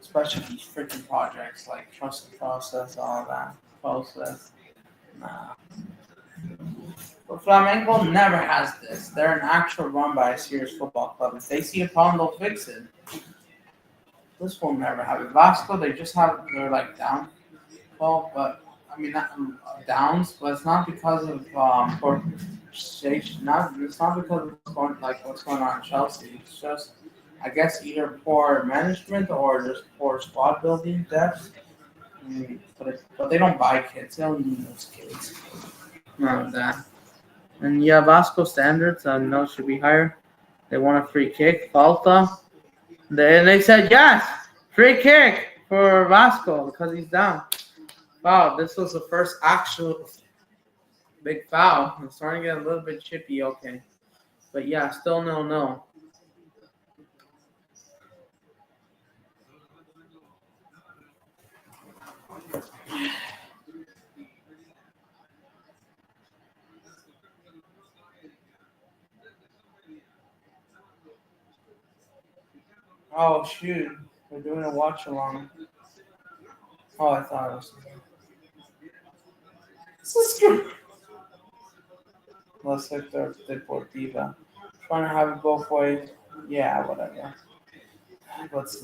Especially these freaking projects like trust the process, all that process. Nah. But Flamengo never has this. They're an actual run by a serious football club. If they see a problem, they'll fix it. This will never have it. Vasco, they're like down. Well, but I mean, not downs, but it's not because of it's not because of what's going on in Chelsea. It's just, I guess, either poor management or just poor squad building depth. But they don't buy kids. They don't need those kids. None of that. And yeah, Vasco standards, I know should be higher. They want a free kick, falta. They said yes, free kick for Vasco because he's down. Wow, this was the first actual big foul. I'm starting to get a little bit chippy, okay. But yeah, still no. Oh shoot, we're doing a watch along. Oh, I thought it was. This is good. Let's hit the Deportiva. Trying to have it both ways. Yeah, whatever. Let's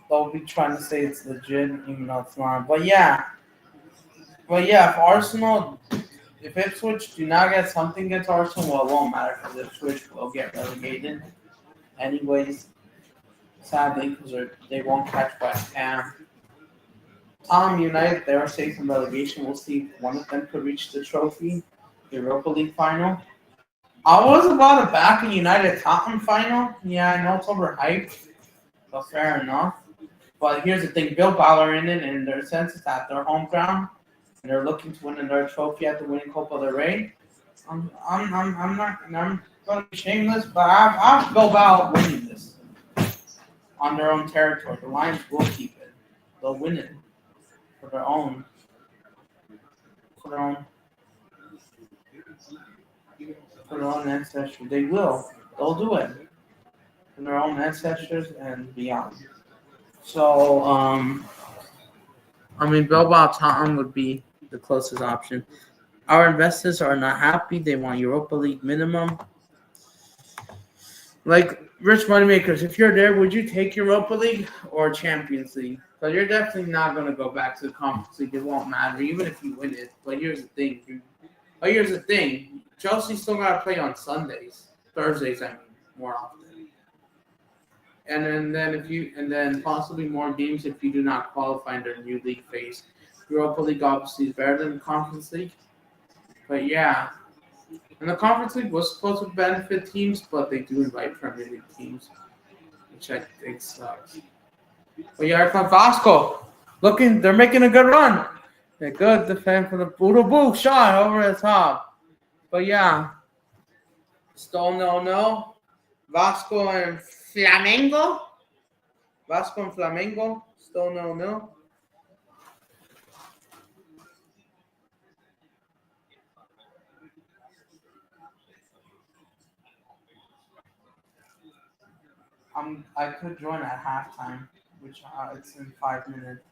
they'll be trying to say it's legit, even though it's not. But yeah, if Ipswich do not get something against Arsenal, well, it won't matter because Ipswich will get relegated anyways. Sadly, because they won't catch West Ham. United, they are safe from relegation. We'll see if one of them could reach the trophy, the Europa League final. I was about to back a United Tottenham final. Yeah, I know it's overhyped, but fair enough. But here's the thing: Bilbao are in it, and their sense is at their home ground, and they're looking to win another trophy at the winning Copa del Rey. I'm not. I'm going to be shameless, but I have Bilbao winning this on their own territory. The Lions will keep it. They'll win it for their own. For their own. For their own ancestry. They will. They'll do it for their own ancestors and beyond. So, Bilbao Tottenham would be the closest option. Our investors are not happy. They want Europa League minimum. Like, rich moneymakers, if you're there, would you take Europa League or Champions League? Because you're definitely not going to go back to the Conference League. It won't matter, even if you win it. But here's the thing. Chelsea still got to play on Sundays. Thursdays, more often. And then possibly more games if you do not qualify in their new league phase. Europa League obviously is better than the Conference League. But yeah. And the Conference League was supposed to benefit teams, but they do invite Premier League teams, which I think sucks. But yeah, here comes Vasco. They're making a good run. They're good defend from the Boo shot over the top. But yeah, still no. Vasco and Flamengo. Still no. I could join at halftime, which it's in 5 minutes.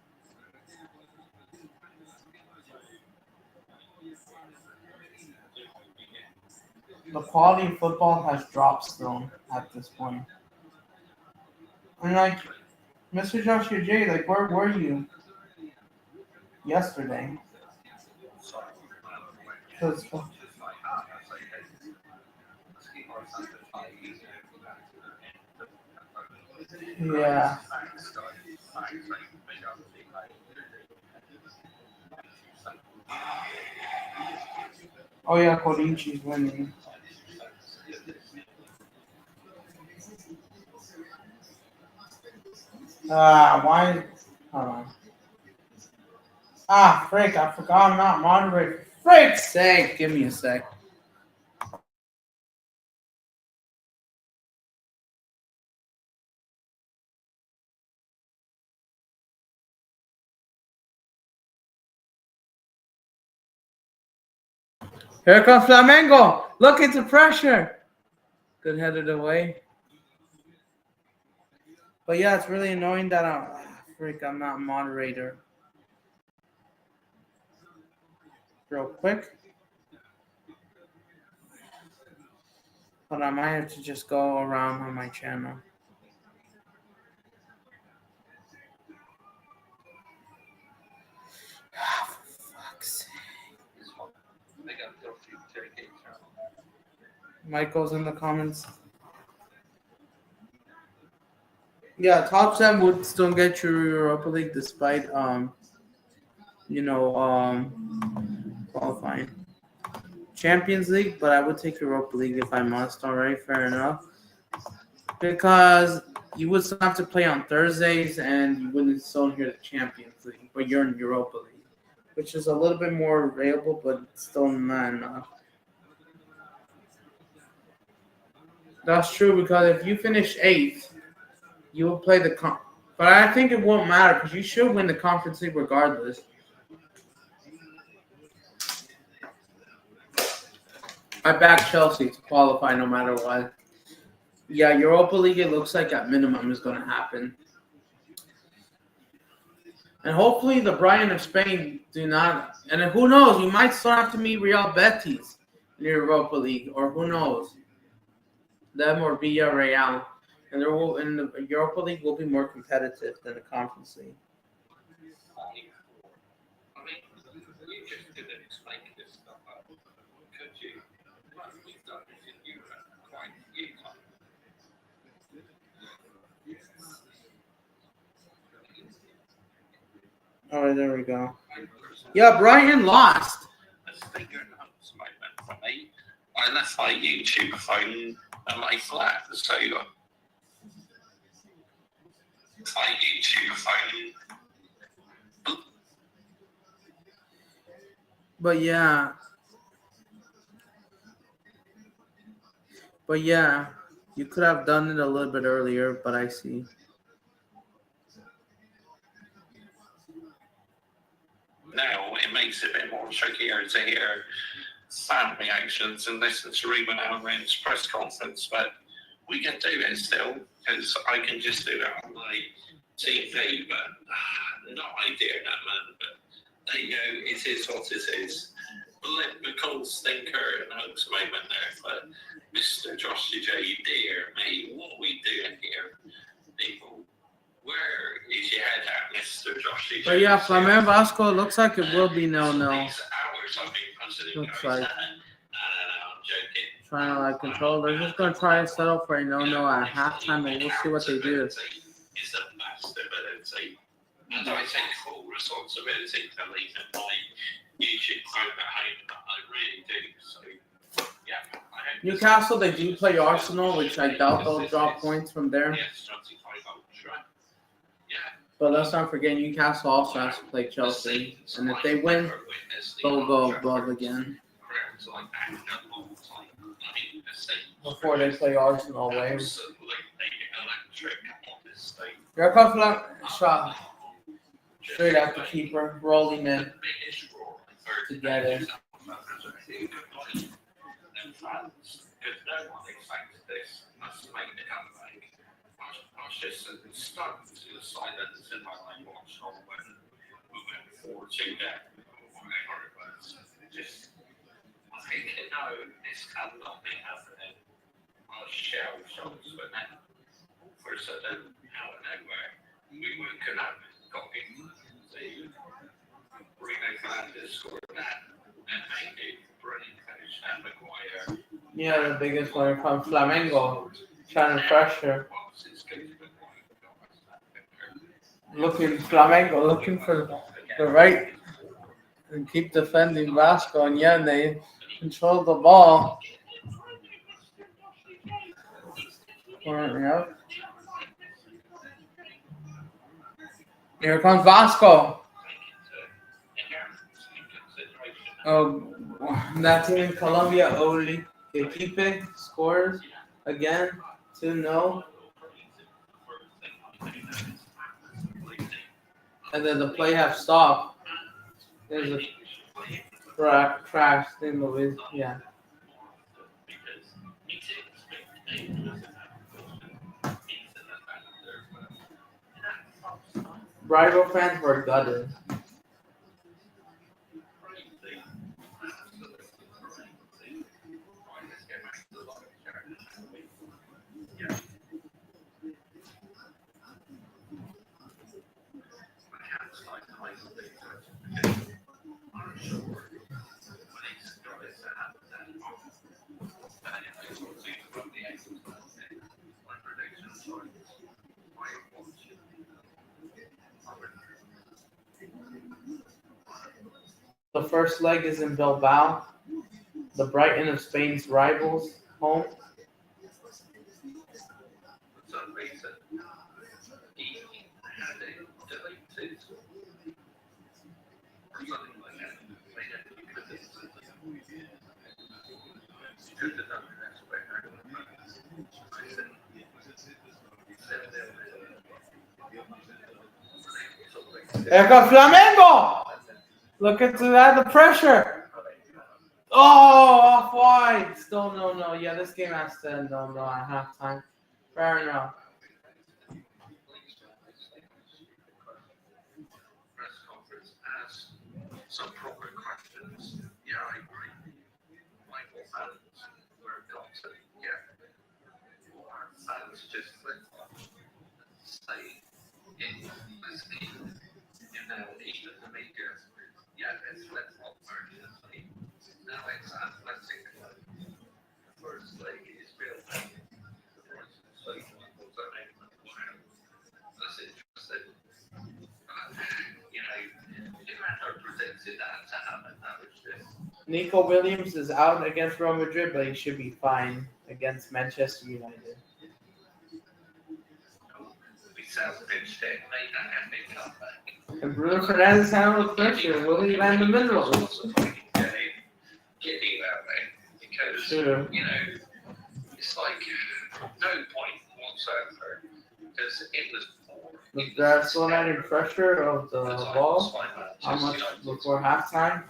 The quality of football has dropped still at this point. And like, Mr. Joshua J, like, where were you yesterday? Cause, yeah. Oh yeah, Codinci's winning. Why? Hold on. Frick! I forgot I'm not moderator. Frick's sake! Give me a sec. Here comes Flamengo. Look into pressure. Good headed away. But yeah, it's really annoying that I'm not moderator. Real quick. But I might have to just go around on my channel. For fuck's sake. Michael's in the comments. Yeah, top 7 would still get you Europa League despite qualifying. Champions League, but I would take Europa League if I must. All right, fair enough. Because you would still have to play on Thursdays, and you wouldn't still hear the Champions League, but you're in Europa League, which is a little bit more available, but still not enough. That's true because if you finish 8th, you will play but I think it won't matter because you should win the Conference League regardless. I back Chelsea to qualify no matter what. Yeah, Europa League, it looks like at minimum is going to happen. And hopefully the Brighton of Spain do not. And who knows, you might still have to meet Real Betis in the Europa League, or who knows, them or Villarreal. And the Europa League will be more competitive than the Conference League. All right, there we go. Yeah, Brighton lost. I left my YouTube phone at my flat, so my YouTube phone. But yeah, you could have done it a little bit earlier, but I see. Now it makes it a bit more trickier to hear fan reactions and listen to Ruben Amorim's press conference, but we can do it still because I can just do it on my TV. But not ideal, that man. But there you go. It is what it is. McCall stinker and hopes moment there, but Mr. Josh J, dear me, what are we doing here, people? Where is your head at, Mr. Josh J? But yeah, Flamengo Vasco looks like it will be 0-0. Looks like. I'm joking. Trying to like control. They're just gonna try to settle for a 0-0 at halftime, and we'll see what they do. Is the best ability, and I take full responsibility for leaving my YouTube phone at home. I really do. So yeah. Newcastle, they do play Arsenal, which I doubt they'll drop points from there. Yes, 25 ultra. Yeah. But let's not forget, Newcastle also has to play Chelsea, and if they win, they'll go above again. Before they play Arsenal away. Here comes that shot. Straight at the keeper, rolling in to get it. I think no, this cannot be happening. I was shell shots, but now, for a sudden, out of nowhere, we could have got in the Bruno Fernandes scored that, and maybe brilliant finish and Maguire. Yeah, the biggest one from Flamengo, trying to pressure. Flamengo looking for the right and keep defending Vasco, and yeah, they control the ball. Yep. Here comes Vasco. Oh, that team in Colombia, Oli Equipe scores again, 2-0. And then the play have stopped. There's a crash thing with, yeah. Rival fans were gutted. The first leg is in Bilbao, the Brighton of Spain's rivals, home. Here comes Flamengo! Look into that, the pressure. Oh, off wide. Still no. Yeah, this game has to end 0-0 at halftime. Fair enough. Press conference asks some proper questions. Yeah, I agree. Michael fans were adopted. Yeah. Or fans just flip flop. Say it was me. You know, even the media. Yeah, it's flip flop version. Now it's athletic. The first leg is built. The first leg was that's interesting. You know, if I predicted that to happen, that was just. Nico Williams is out against Real Madrid, but he should be fine against Manchester United. We salvaged it, made that epic comeback. And Bruno Fernandes handled pressure. Will he land the middle? Getting that way because Sure. you know it's like no point whatsoever because it was Was that slow landing pressure of the ball? How much before halftime?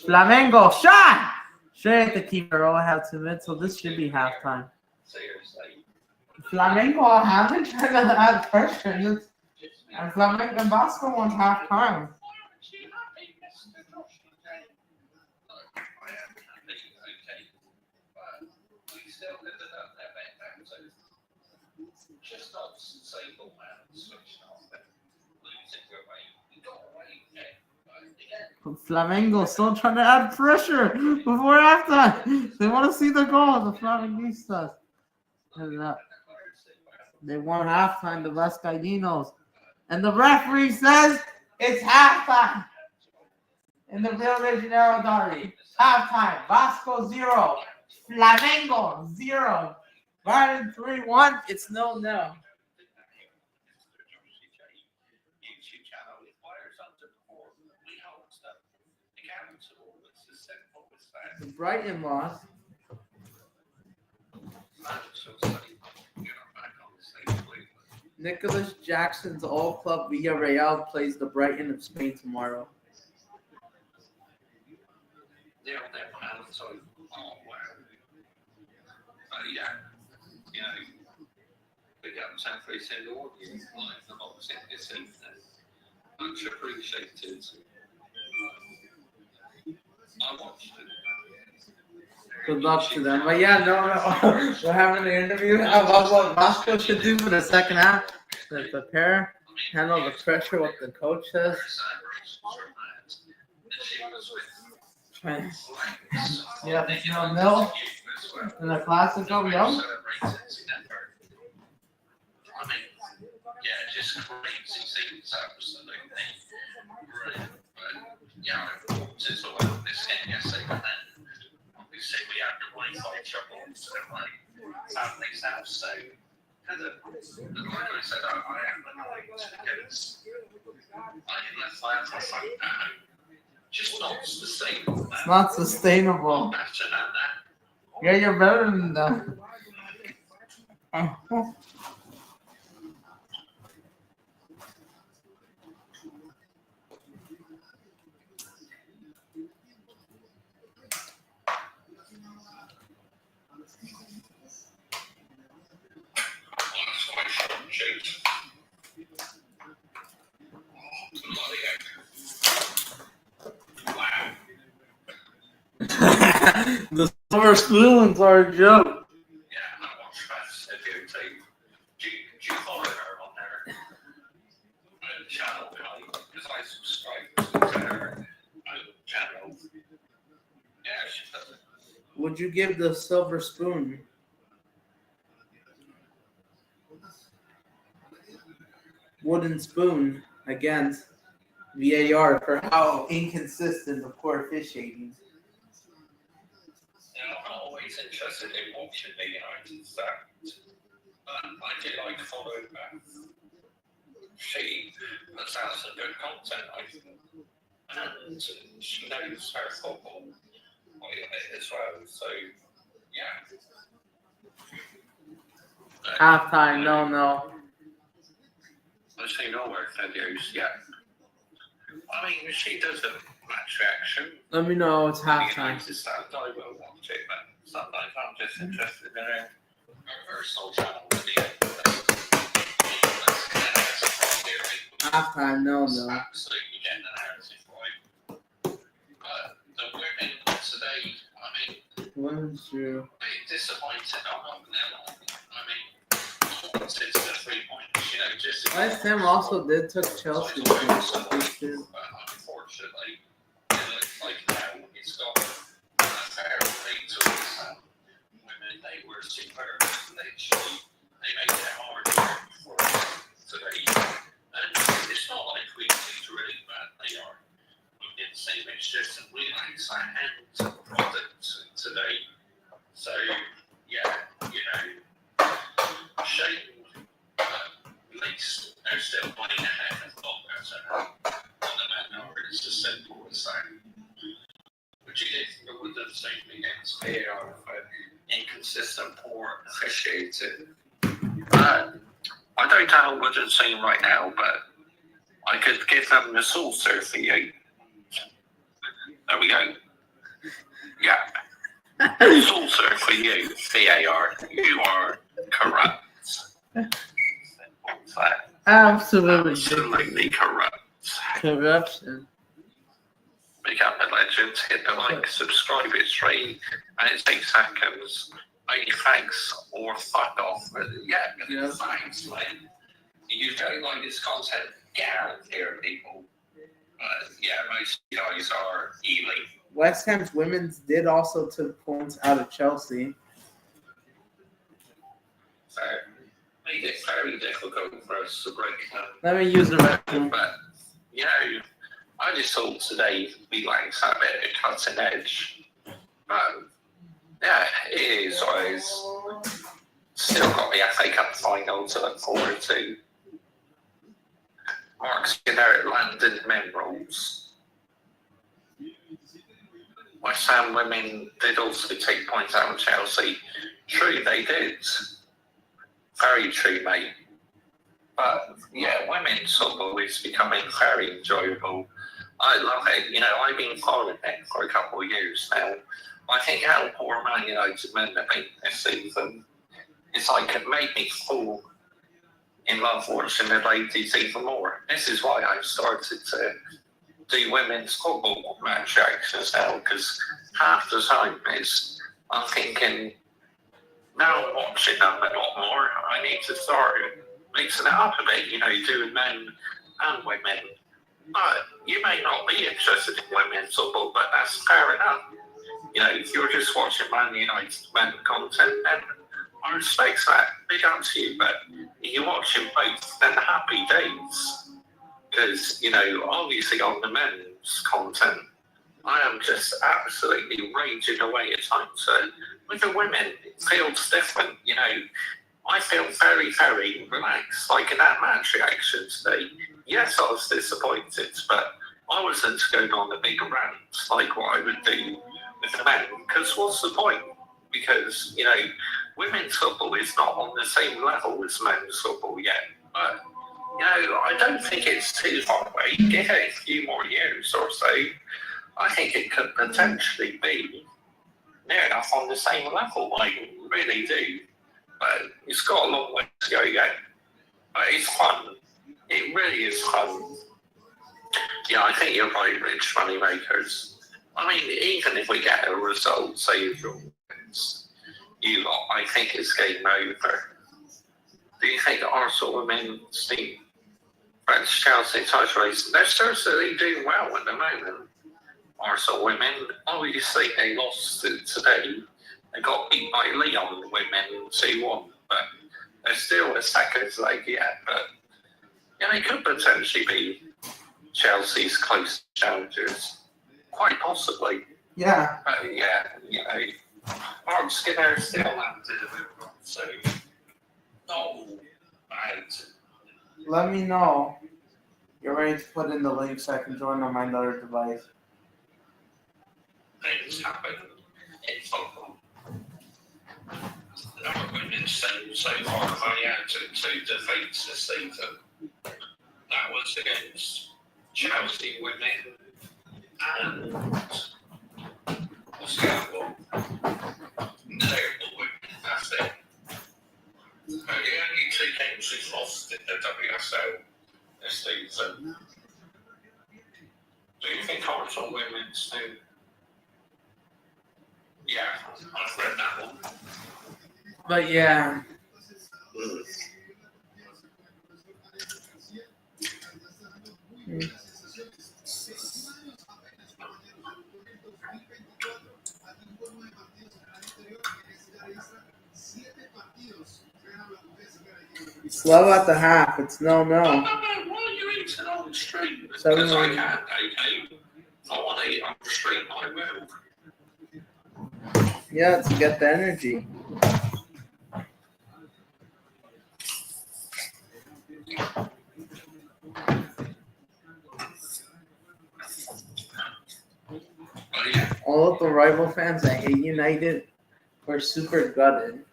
Flamengo shot! Straight at the keeper. All I have to admit, so this should be halftime. Flamengo haven't tried to add pressure, and Flamengo and Vasco wants halftime. Just not stable, man. Switched off and losing your way. We got away again. Flamengo still trying to add pressure before halftime. They want to see the goal, the Flamenguistas. And they won halftime, the Vascaínos. And the referee says it's halftime. In the Rio de Janeiro Derby. Halftime. Vasco 0. Flamengo 0. Right in 3-1. It's 0-0. The Brighton lost. Nicholas Jackson's all club Villarreal plays the Brighton of Spain tomorrow. Yeah, yeah, you know, big up to every single audience, like the boxing this evening. Much appreciated. I watched it. Good luck to them. But yeah, no. We're having an interview about what Vasco should do for the second half to prepare, handle the pressure, what the coach says. Yeah, you know, Mill in the Classico, yo. I mean, yeah, just crazy things, absolutely. Right. But, yeah, I walked as well in this game yesterday, but then obviously we had the Wi-Fi trouble, so like family's house, so and like I said, I am annoyed because I left my house, I was like, just not sustainable. It's not sustainable. Better than that. Yeah, you're better than that. The silver spoons are a joke. Yeah, I watch that videotape. Do you follow her on her channel? Because I subscribe to her channel. Yeah, she does it. Would you give the silver spoon? Wooden spoon against VAR for how inconsistent the poor officiating. I'm not always interested in watching the United stats. I do like following that. She puts out some good content, I think. And she knows her football quite a bit as well. So, yeah. Halftime, no. I've seen all her videos, yeah. I mean, she does a match reaction. Let me know it's halftime. I will watch it, but sometimes I'm just interested in her personal channel video. Halftime, no. Absolutely getting an narrative right. But the women today, I mean, Women's true. disappointed. I'm not gonna. I mean, it's the 3 points, you know, just. West Ham also did took Chelsea. But unfortunately, it looks like now it's got a fair play to it. Women, they were superb. They made it hard for today. And it's not like we did really bad. They are. We did the same. It's just a relax and product today. So, yeah, you know, shame. At least they're still playing ahead of Bolton. On the man, it's as simple as that. But you think with the same against VAR for inconsistent, poor, officiated. I don't know what it's saying right now, but I could give them the saucer for you. There we go. Yeah. The saucer for you, VAR. You are corrupt. Absolutely corrupt. corruption. Become a legend, hit the like, subscribe, it's free, and it takes seconds. Only thanks or fuck off. Yeah, thanks, man. You don't like this content, get out of here, people. Yeah, most guys are elite. West Ham's women's did also took points out of Chelsea. So, made it very difficult for us to break them. Let me use the restroom. But, you know, I just thought today we like a bit of cutting edge. But, yeah, it is always still got the FA Cup final to look forward to. Mark Skinner landed minerals. West Ham women did also take points out of Chelsea. True, they did. Very true, mate. But, yeah, women's football is becoming very enjoyable. I love it. You know, I've been following it for a couple of years now. I think how poor Man United men have been this season, it's like it made me fall in love watching the ladies even more. This is why I've started to do women's football match reactions now, because half the time is I'm thinking, now I'm watching them a lot more, I need to start mixing it up a bit, you know, doing men and women. But you may not be interested in women's football, but that's fair enough. You know, if you're just watching Man United men content, then I respect that. Big up to you. But if you're watching both, then happy days. Because, you know, obviously on the men's content, I am just absolutely raging away at times. So with the women, it feels different. You know, I feel very, very relaxed. Like in that match reaction today, yes, I was disappointed, but I wasn't going on a big rant like what I would do with the men. Because what's the point? Because, you know, women's football is not on the same level as men's football yet. But, you know, I don't think it's too far away. Give it a few more years or so. I think it could potentially be near enough on the same level. I really do. But it's got a long way to go yet. But it's fun. It really is fun. Yeah, I think you're right, Rich Money Makers. I mean, even if we get a result, say you lot, I think it's game over. Do you think Arsenal women's team, French Chelsea title race, they're certainly doing well at the moment. Arsenal women, obviously they lost today. They got beat by Lyon women 2-1, but they're still a second leg yet. But yeah, they could potentially be Chelsea's close challengers, quite possibly. Yeah. But yeah, you know, Mark Skinner still landed a bit, so no bad. Let me know. You're ready to put in the link so I can join on my other device. Things happen in football. Our women's team so far have only had two defeats this season. That was against Chelsea women and what's the other one? Liverpool women. That's it. So, yeah, I've read that one. But yeah. Slow at the half. It's no. Why are you eating on the street? Because I can't, okay? If I want to eat on the street, I will. Yeah, to get the energy. But yeah, All of the rival fans that hate United were super gutted.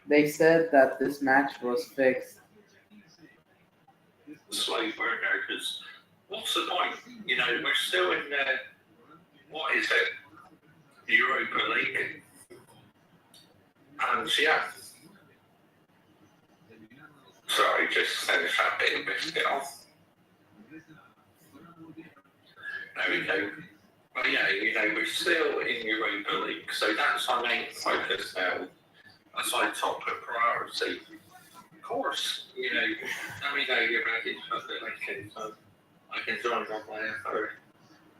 They said that this match was fixed. slow burger, because what's the point? You know, we're still in the, what is it? The Europa League. And yeah. Sorry, just finish that bit of biscuit off. There we go. But yeah, you know, we're still in Europa League, so that's our main focus now. That's our top priority. Of course, you know, let me know you're ready for the linking, so I can join on there for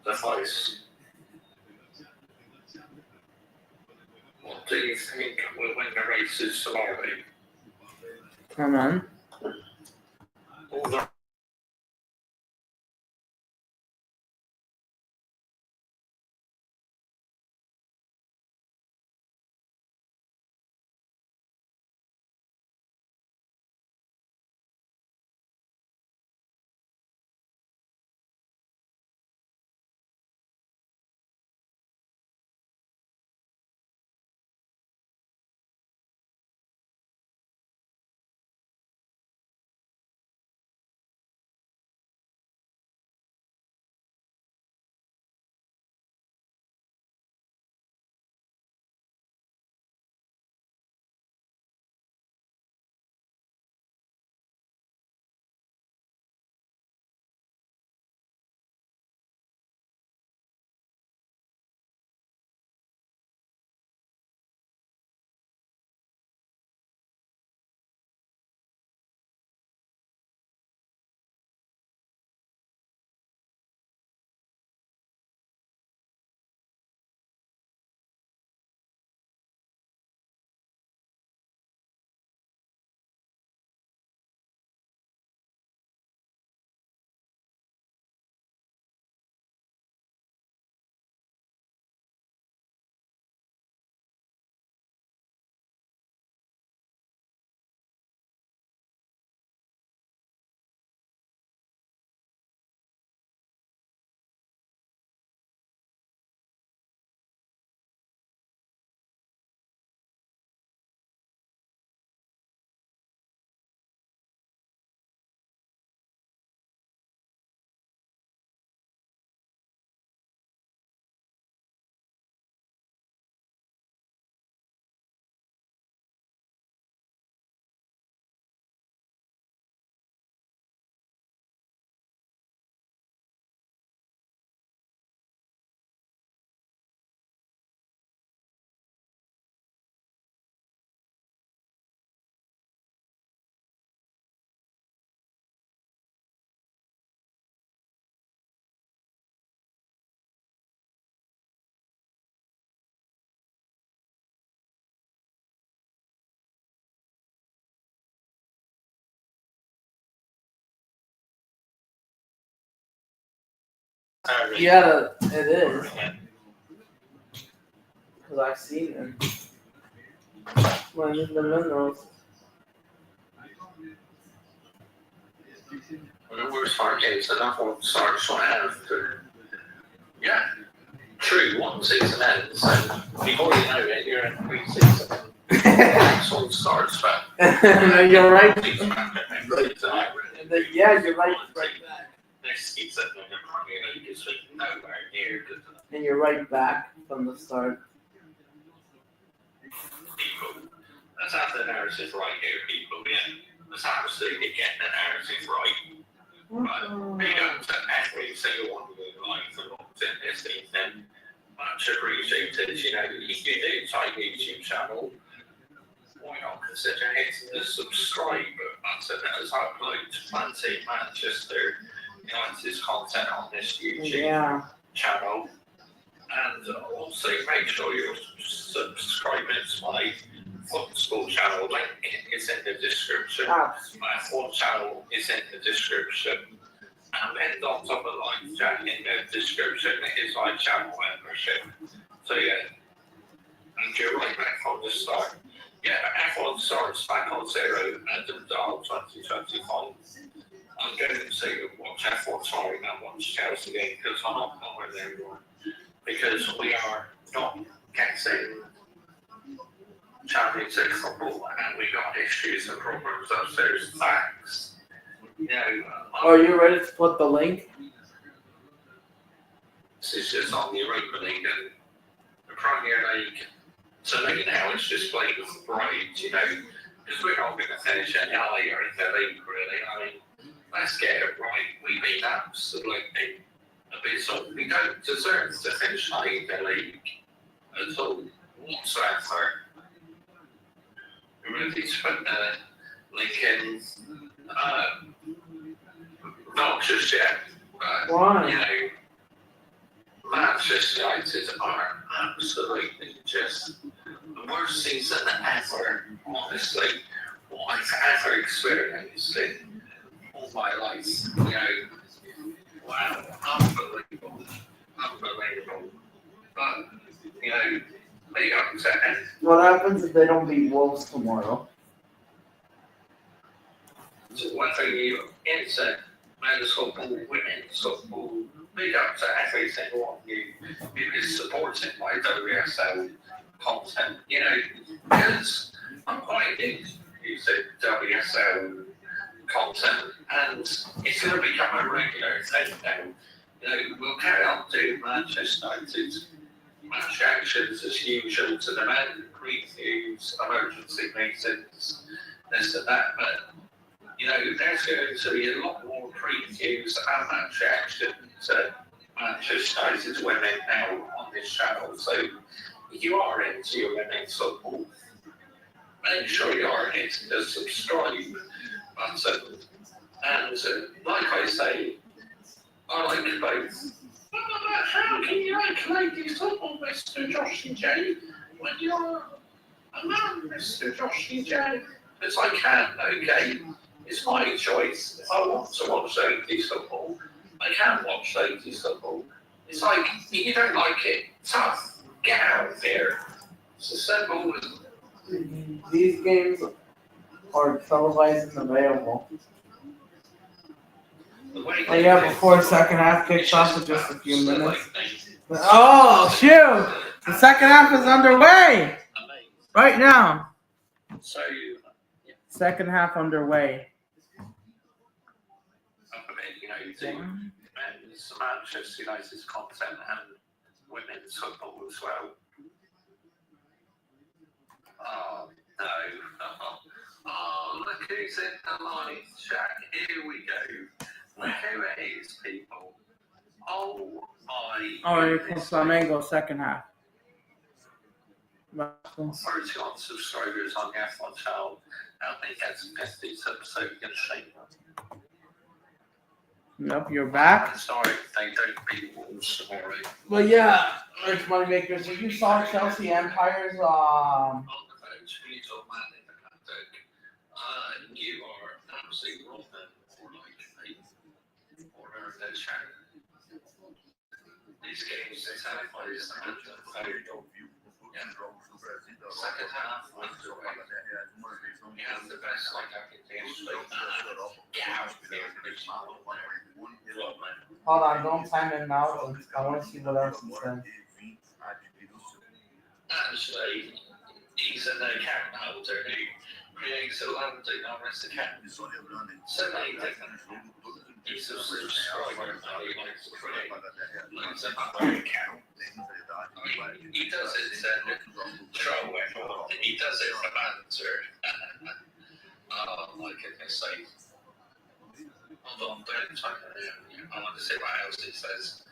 the host. What do you think will win the races tomorrow? Come on. All the Yeah, it is. Because I've seen them. When in the minerals. we're starting, so that one starts on after. Yeah, true, one season ends, so before you know it, you're in pre-season. Next one starts back. No, you're right. Yeah, you're right. Next season, the Premier League is nowhere near good enough. And you're right back from the start. People, let's have the narrative right here, people. Yeah, let's absolutely get the narrative right. But we don't every single one of the lines are not in this evening. Much appreciated. You know, if you do type YouTube channel, why not consider hitting the subscribe button as I upload plenty Manchester United's content on this YouTube channel. And also make sure you're subscribing to my football channel. Link is in the description. My football channel is in the description. And then on top of live chat in the description is my channel membership. So yeah, and you're right back from the start. Yeah, F1 starts back on 0 at the Dial 2025. I'm going to watch F1 tomorrow and watch Chelsea game because I'm not nowhere there anymore. Because we are not getting Champions League football and we got issues and problems upstairs. Facts. You know, are you ready to put the link? This is just on the Europa League and the Premier League. So now it's just playing with the Braves, you know, because we're not going to finish any higher in the league, really. I mean, let's get it right. We've been absolutely abysmal. We don't deserve to finish high in the league at all whatsoever. We're ready to put the link in. Not just yet, but, Why? you know, Manchester United are absolutely just the worst season ever, honestly, what I've ever experienced in all my life. You know, wow, unbelievable. But, you know, big upset. What happens if they don't beat Wolves tomorrow? So whether you insert men's football, women's football, big up to every single one of you who is supporting my WSL content, you know, because I'm quite into using WSL content and it's going to become a regular thing now. You know, we'll carry on doing Manchester United match actions as usual to the men, previews, emergency meetings, this and that, but you know, there's going to be a lot more previews and match action to Manchester United's women now on this channel. So if you are into your women's football, make sure you are hitting the subscribe button. And like I say, I like both. But how can you like ladies football, Mr. Joshy J, when you're a man, Mr. Joshy J? Because I can, okay? It's my choice. If I want to watch ladies football, I can watch ladies football. It's like, you don't like it, tough, get out of there. It's as simple as... These games are televised and available. Before second half kicks off in just a few minutes. Oh, shoot! The second half is underway! Right now. So, second half underway. You know, men's Manchester United's content and women's football as well. Oh, no. Oh, look who's in the live chat. Here we go. Look who it is, people. Oh, my. Oh, here comes Flamengo second half. 31 subscribers on the F1 channel. I think that's 50 so you can see them. Nope, you're back. I'm sorry, they don't beat Wolves tomorrow. Well, yeah, Rich Moneymakers. So you saw Chelsea Empire's On the phone, you told man in the contact. You are absolutely wrong for like a quarter of that channel. These games, they sound like it's not very second half, we have the best like I can do. Get out of here, Hold on, don't time him now. I want to see what else he said. Actually, he's an account holder who creates a landing on his account. So many different pieces of subscriber that he likes to create. Like another account. I mean, he does it to troll everyone. He does it for banter. Oh my goodness sake. Hold on, don't type it in. I want to see what else it says.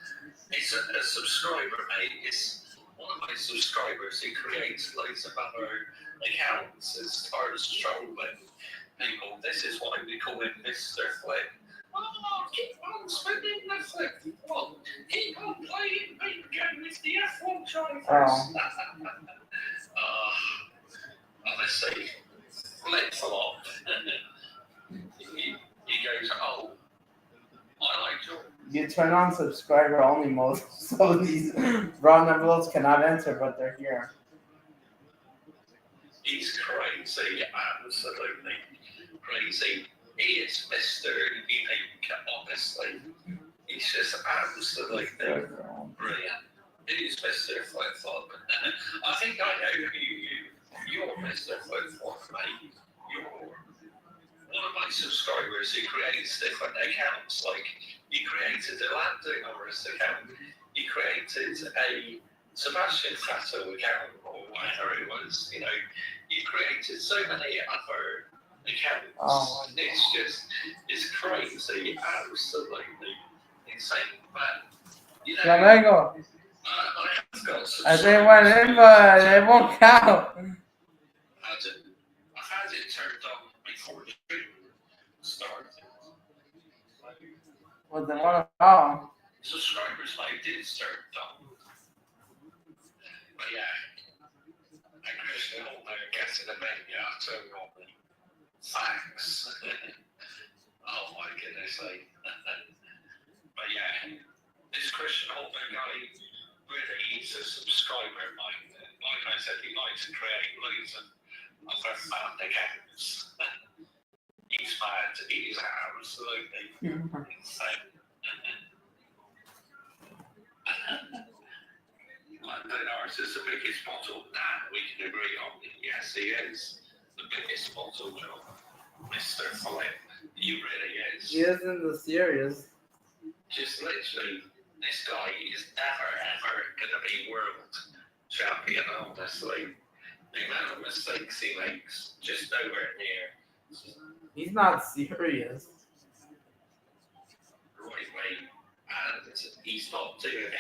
It's a subscriber, mate. It's one of my subscribers. He creates loads of other accounts as far as trolling people. This is why we call him Mr. Flip. Oh, keep on spending the flip. Well, keep on playing paper game with the F1 drivers. Honestly, flips a lot. he goes, oh, I like your. You turn on subscriber only mode, so these raw numbers cannot enter, but they're here. He's crazy, absolutely crazy. He is Mr. Unique, honestly. He's just absolutely brilliant. He's Mr. Flip-Flop. I think I know who you're Mr. Flip-Flop, mate. You're one of my subscribers who creates different accounts. Like, you created a Lando Norris account. You created a Sebastian Vettel account, or whatever it was. You know, you created so many other accounts. It's crazy, absolutely insane. But, you know, Flamengo. I They went in, but they won't count. I've had it turned on before the stream started. Well, then what about? Subscribers might did start on. But yeah, I Christian Holder gets in the menu to all the facts. Oh my goodness, like. But yeah, this Christian Holder guy really is a subscriber of mine. Like I said, he likes to create loads of other fan accounts. He's mad. He's absolutely insane. Lando Norris is the biggest bottle that we can agree on. Yes, he is the biggest bottle job. Mr. Flip, he really is. He isn't the serious. Just literally, this guy is never ever going to be world champion, honestly. The amount of mistakes he makes, just nowhere near. He's not serious. Right way, and he's not doing it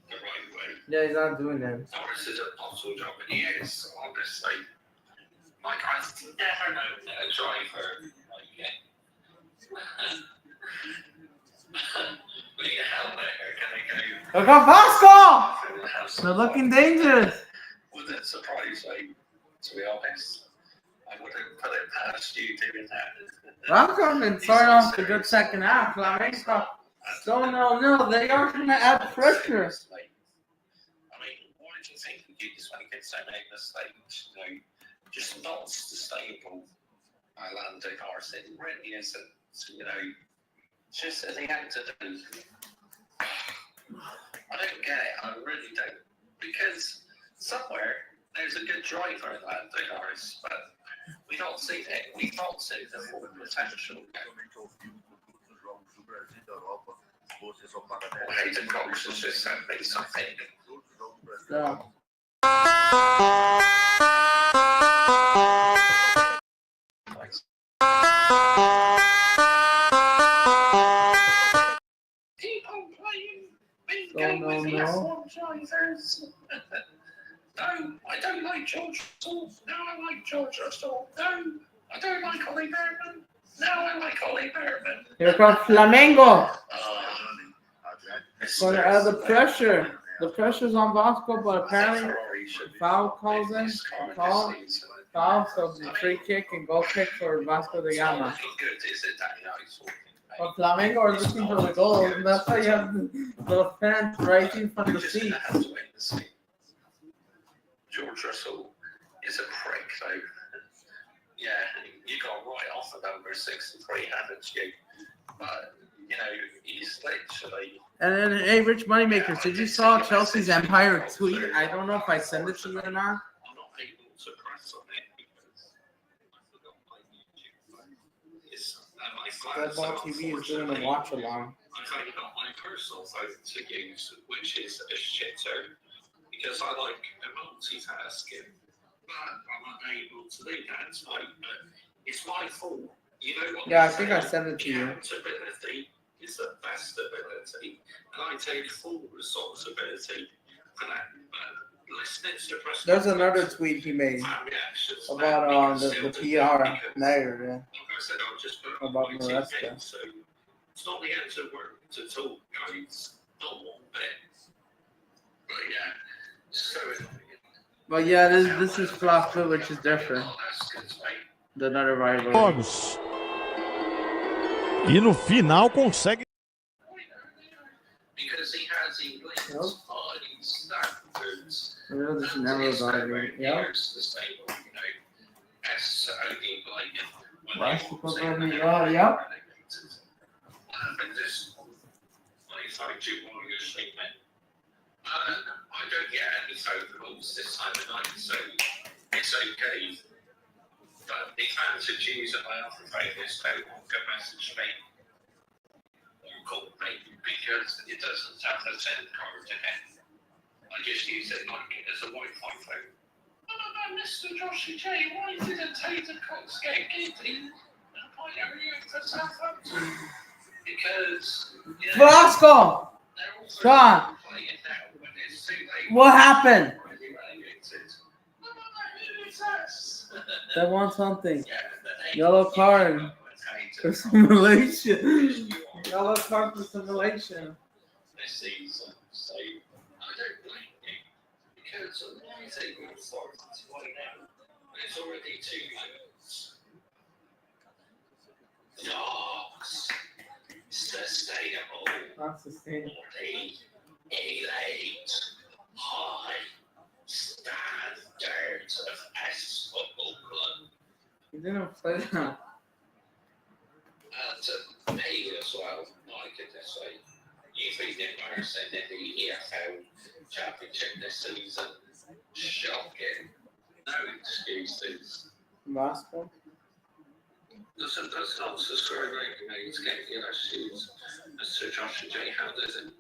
the right way. Yeah, he's not doing that. Norris is a bottle job, and he is, honestly. Like, I've never known a driver like it. With your helmet, are Look at Vasco! going to go. They're looking dangerous. Wouldn't surprise me, to be honest. I wouldn't put it past you doing that. Vasco been starting off the good second half. Flamengo. So no, they are going to add pressure. I mean, why do you think you just want to get so many mistakes? You know, just not sustainable. Lando Norris, it really isn't. You know, just at the end of the day, I don't get it. I really don't. Because somewhere there's a good driver in Lando Norris, but we don't see it. We don't see the full potential. Hayden Cox has just sent me something. So. Keep on playing bingo with the F1 drivers. No, I don't like George Russell. No, I like George Russell. No, I don't like Ollie Berman. No, I like Ollie Berman. Here comes Flamengo. Going to add the pressure. The pressure's on Vasco, but apparently foul calls in. Foul, so the free kick and goal kick for Vasco da Gama. But Flamengo are looking for the goals, and that's why you have the fans rising from the seat. George Russell is a prick, though. Yeah, you got right off of number 63, haven't you? But, you know, he's literally... And then, hey, Rich Moneymakers, did you saw Chelsea's Empire tweet? I don't know if I sent it to you or not. I'm not able to press on it because I forgot my YouTube. It's Football TV is doing a watch along. I've only got my personal phone to use, which is a shitter, because I like multitasking. But I'm not able to do that tonight, but it's my fault. You know what? Yeah, I think I sent it to you. Accountability is the best ability, and I take full responsibility for that. Listening to the press There's another tweet he made about the PR Janeiro, like I said, I'll just put it on about my TV, Maracanã. so it's not the end of the world at all, guys. Not one bit. But yeah, so But yeah, this is Flamengo, which is different than other rivalry. Jogos. E no final consegue. because he has England's high standards. Real this never rivalry. Yeah. The stable, you know, as only like Vasco probably, yeah. And this, if I do want to statement, I don't get any phone calls this time of night, so it's okay. But the advantages of my other favourites don't go message me or call me because it doesn't have a send card in it. I just use it like it as a Wi-Fi phone. Oh, Mr. Joshua J, why didn't Tater Cox get giddy and point everything for Southampton? Because Vasco! Sean! What happened? They want something. Yellow card for simulation. Yellow card for simulation. This season, so I don't blame you because why is it good for us right now? It's already 2 minutes. Dogs, sustainable, Not sustainable. elite, high standards of S football club. He didn't play that. And me as well, my goodness sake. You've been embarrassing in the EFL Championship this season. Shocking. No excuses. Vasco? Listen, that's not subscribing. It's getting your shoes. Mr. Joshua J. How does it?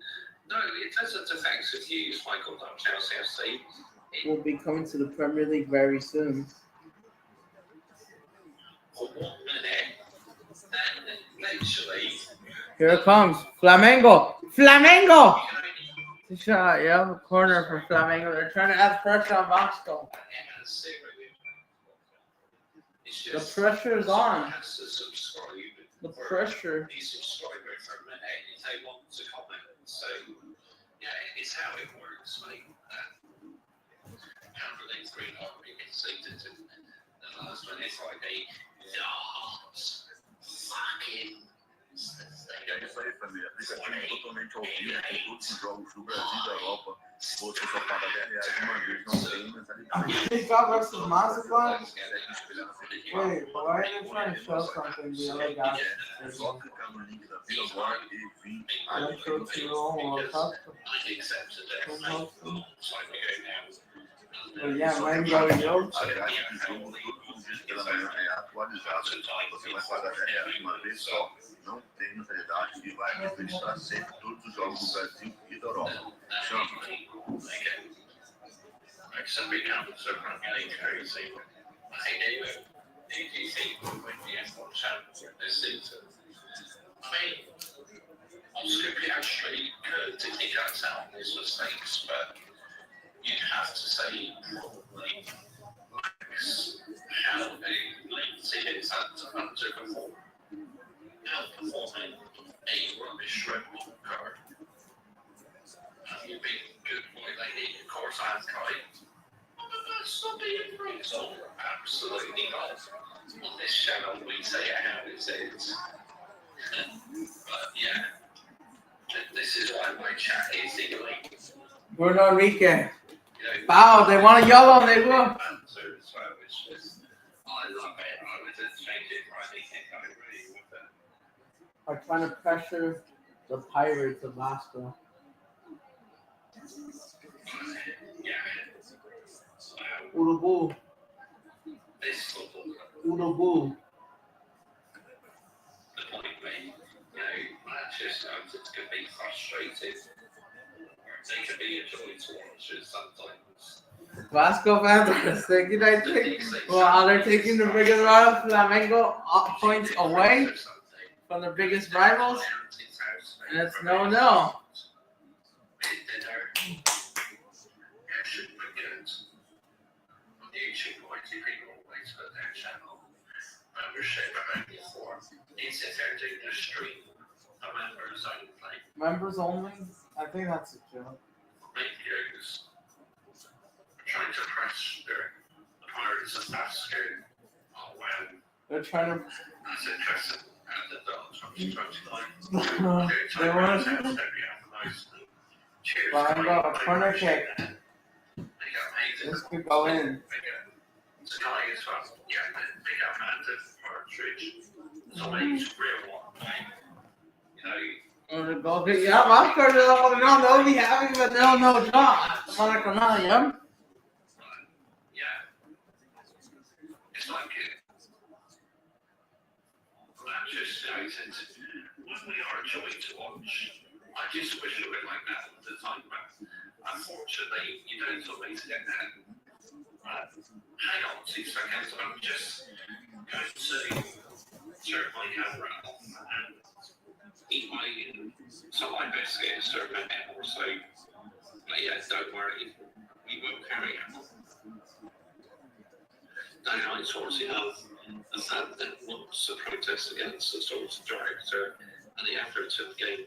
No, it doesn't affect the views, Michael, not Chelsea FC. Will be coming to the Premier League very soon. For 1 minute, then literally. Here it comes. Flamengo! Flamengo! Shot, yeah, corner for Flamengo. They're trying to add pressure on Vasco. The pressure is on. The pressure. Be subscriber for a minute if they want to comment. So, yeah, it's how it works, mate. Handling 3-0 conceded in the last minute Friday. Not fucking. É isso aí, família. Aplicativo totalmente ao vivo, com todos os jogos do Brasil e da Europa. Você só paga R$10 de uma vez, não tem mensalidade. Ficar versus Massa, wait, why are they trying to show something the other guy? É só clicar no link da vida agora e vir. I showed you all of that. But yeah, mine going yo. Aliás, o jogo todos os dias pela manhã é atualizado. Você vai pagar R$10 de uma vez só. Não tem mensalidade e vai registrar sempre todos os jogos do Brasil e da Europa. Chama. Oscar actually could take out his mistakes, but you'd have to say probably Max how they is underperform. Outperforming a rubbish Red Bull car. You've been good boy lady, of course I'm kind. That's not being praised on. Absolutely not. On this channel we say it how it is. But yeah, this is why my chat is elite. Bruno Enrique. Wow, they want a yellow, they will. I love it. I would just change it for anything. I really would. Are trying to pressure the Pirates of Vasco. Urubu. Urubu. The point being, Manchester United can be frustrated. They can be a joy to watch sometimes. Vasco fans are thinking, I think, well, they're taking the biggest round of Flamengo points away. from the biggest rivals, and it's 0-0. Members only? I think that's a joke. Trying to press the Pirates of Vasco. Oh, wow. They're trying to. That's interesting. And the dogs from 29. They want to. Well, I got a corner kick. This could go in. Sky as well. Yeah, big up man to Partridge. So he's real one. You know, Yeah, Vasco they'll be having a 0-0 draw. Maracanã, yeah? yeah. It's like it. I'm just, when we are a joy to watch, I just wish it were like that all the time, but unfortunately, you don't always get that. Hang on 2 seconds, I'm just going to turn my camera off and eat my biscuits for a minute or so. But yeah, don't worry, we will carry on. Now it's sorting out the fact that wants to protest against the sports director and the efforts of the game.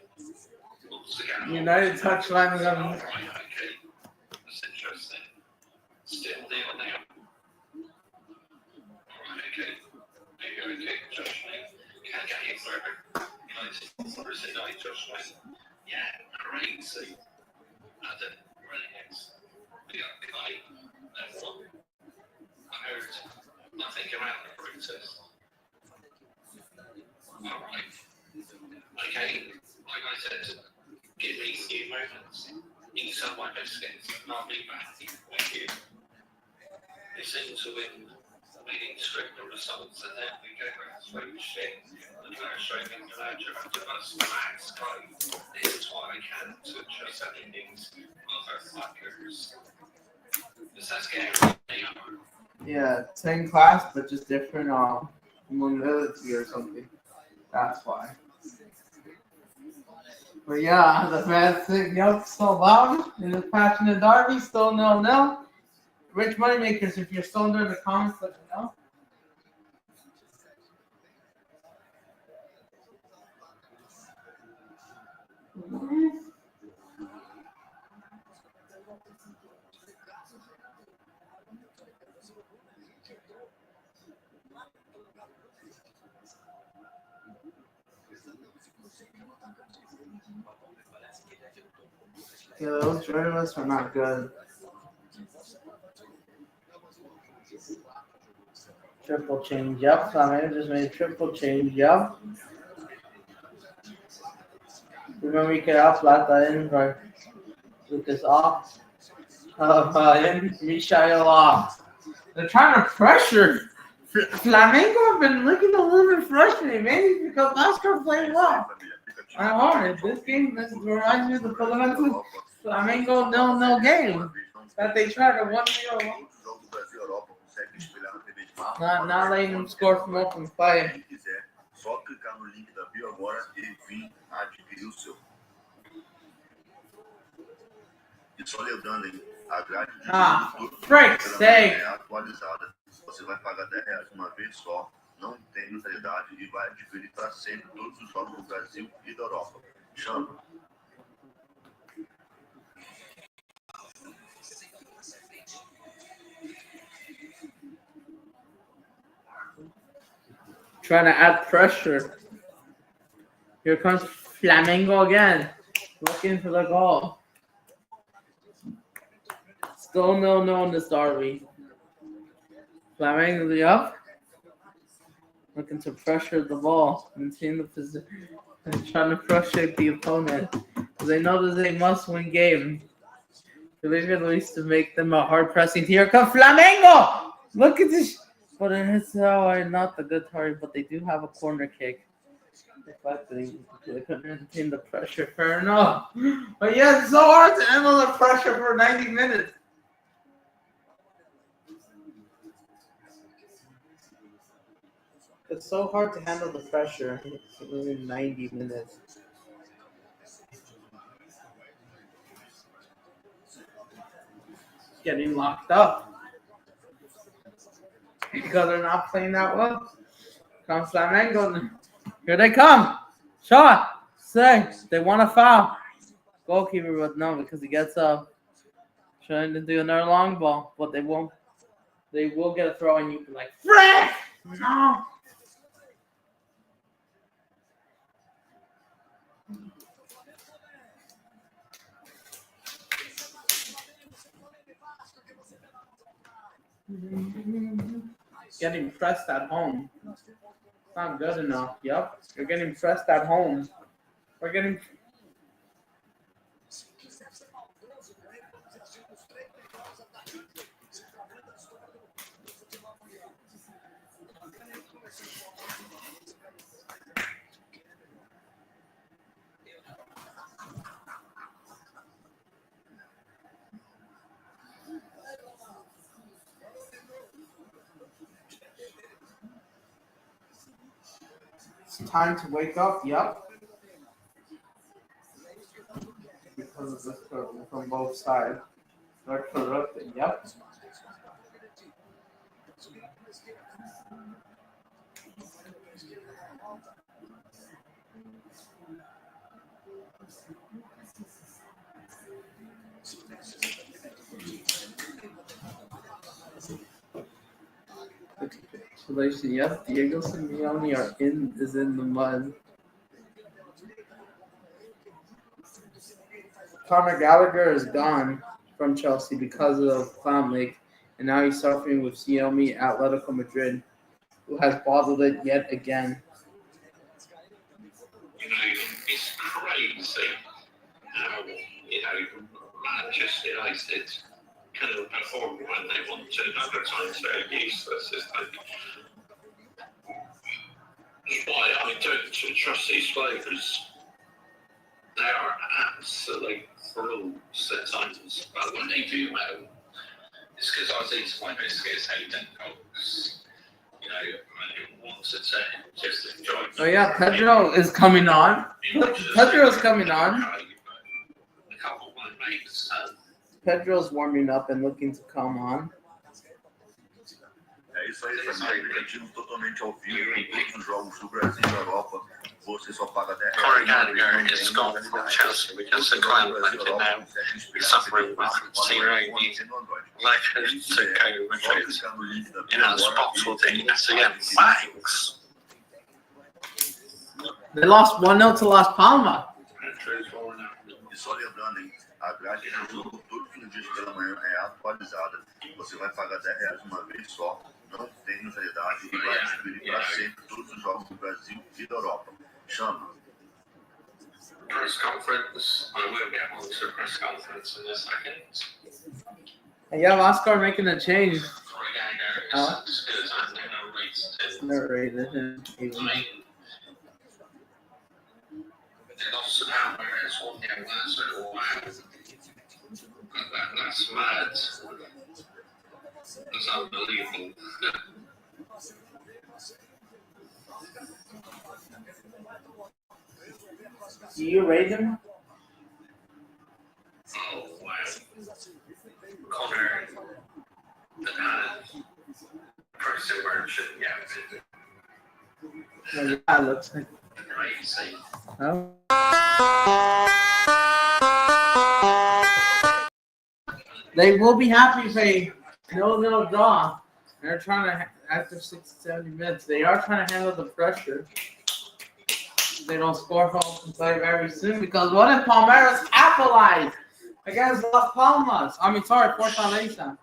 United touchline is on. Right, okay. That's interesting. Still there now. Alright, okay. Maybe okay, Josh Wayne. Can't get him forever. United, or is it not Josh Wayne? Yeah, crazy. And then running next. We got the guy. That one. I heard nothing about the protest. Alright. Okay, like I said, give me a few moments. Eat some of my biscuits, and I'll be back with you. They seem to win leading script the results, and then we go back to the shit. And you are showing me the ledger after us, Max, go. This is what I can to just anything motherfuckers. Is that scary? Yeah, same class, but just different mobility or something. That's why. But yeah, the fans think, yup, so loud. In the passionate derby, still 0-0. Rich Moneymakers, if you're still under in the comments, let me know. Yeah, those journalists are not good. Triple change up. Flamengo just made a triple change up. Remember, we could outflat that in for Lucas off. In Michael off. They're trying to pressure. Flamengo have been looking a little bit frustrated, maybe because Vasco played well. I wanted this game. This reminds me of the fundamental Flamengo 0-0 game that they tried to 1-0. Not letting them score from open play. Só clicar no link da bio agora e vir adquirir o seu. E só lembrando, hein, a grade de frick's sake. É atualizada. Você vai pagar R$10 uma vez só, não tem mensalidade e vai adquirir para sempre todos os jogos do Brasil e da Europa. Chama. Trying to add pressure. Here comes Flamengo again, looking for the goal. Still 0-0 in this derby. Flamengo up, looking to pressure the ball, maintain the position, and trying to frustrate the opponent. They know this is a must-win game. At least to make them a hard pressing. Here comes Flamengo. Look at this. But it's not the good target, but they do have a corner kick. They couldn't maintain the pressure. Fair enough. But yeah, it's so hard to handle the pressure for 90 minutes. It's so hard to handle the pressure in 90 minutes. Getting locked up because they're not playing that well. Comes Flamengo. Here they come. Shot. Say. They want a foul. Goalkeeper, but no, because he gets up. Trying to do another long ball, but they won't. They will get a throw, and you can like, frick! No. Getting pressed at home. Not good enough. Yep. You're getting pressed at home. We're getting. It's time to wake up. Yep. Because of this from both sides. They're corrupted. Yep. Relation, yes, Diego Simeone is in the mud. Conor Gallagher is gone from Chelsea because of Flamengo, and now he's suffering with Xiaomi Atletico Madrid, who has bottled it yet again. You know, it's crazy how, Manchester United can perform when they want to, and other times they're useless. It's like, why I don't trust these players. They are absolute frauds at times, but when they do well, it's because I see my biscuits hating dogs. You know, and it wants to just enjoy. Oh yeah, Pedro is coming on. Pedro's coming on. A couple of my mates. Pedro's warming up and looking to come on. É isso aí, Flamengo. Transmitindo totalmente ao vivo em todos os jogos do Brasil e da Europa. Você só paga R$10. Conor Gallagher is gone from Chelsea because the Clan United now is suffering with Xiaomi Atletico Madrid. You know, spots will take us again. Thanks. They lost 1-0 to Las Palmas. E só lembrando, hein, a grade do jogo todos os dias pela manhã é atualizada. Você vai pagar R$10 uma vez só. Não tem mensalidade e vai transferir para sempre todos os jogos do Brasil e da Europa. Chama. Press conference. I will get on to a press conference in a second. And yeah, Vasco making a change. Conor Gallagher is good. I've never rated him. Never rated him. They lost to Power as 1-0 last week. Wow. That's mad. That's unbelievable. Do you rate him? Oh, wow. Conor, the person where it shouldn't get. Well, yeah, it looks like. Crazy. Oh. They will be happy if they no draw. They're trying to, after 60-70 minutes, they are trying to handle the pressure. They don't score from open play very soon because what if Palmeiras capitalize against Las Palmas? I mean, sorry, Fortaleza.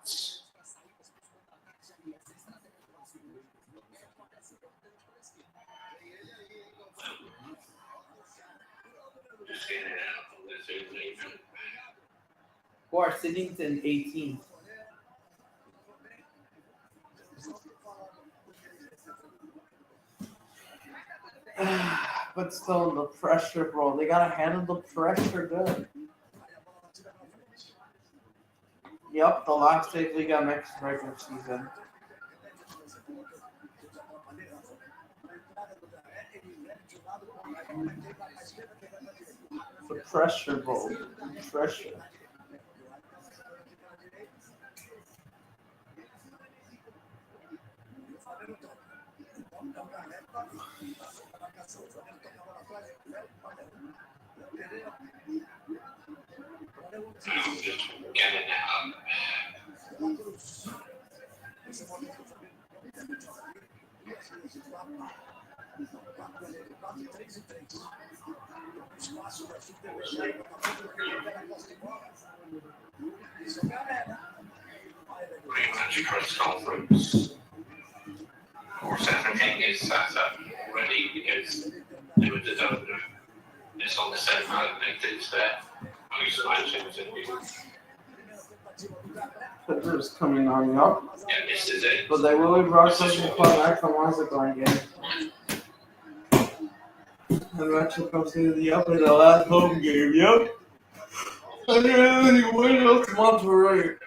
Or Siddington 18. But still, the pressure, bro. They gotta handle the pressure good. Yep, the last big league on next regular season. The pressure, bro. Pressure. Pre-match press conference. Of course, everything is set up ready because they were developed. It's on the same it's there. Clippers coming on up. Yeah, this is it. But they will be broadcasting Flamengo once again. And Retro comes to the up in the last home game, yep. And then he win up Monterrey.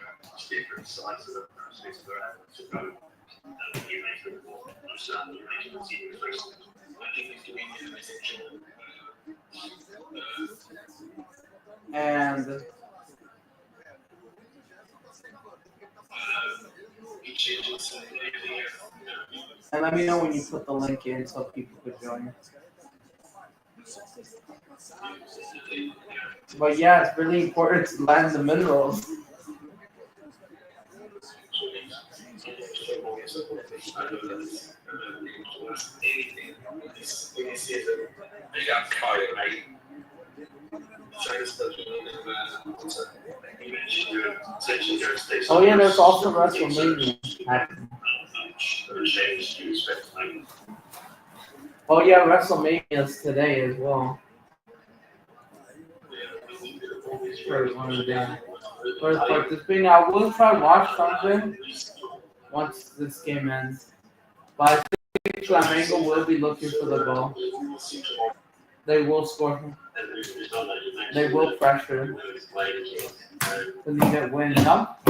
And let me know when you put the link in so people could join. But yeah, it's really important to land the minerals. Oh yeah, there's also WrestleMania happening. Oh yeah, WrestleMania is today as well. But this thing, I will try to watch something once this game ends. But I think Flamengo will be looking for the goal. They will score. They will pressure. They need to win up.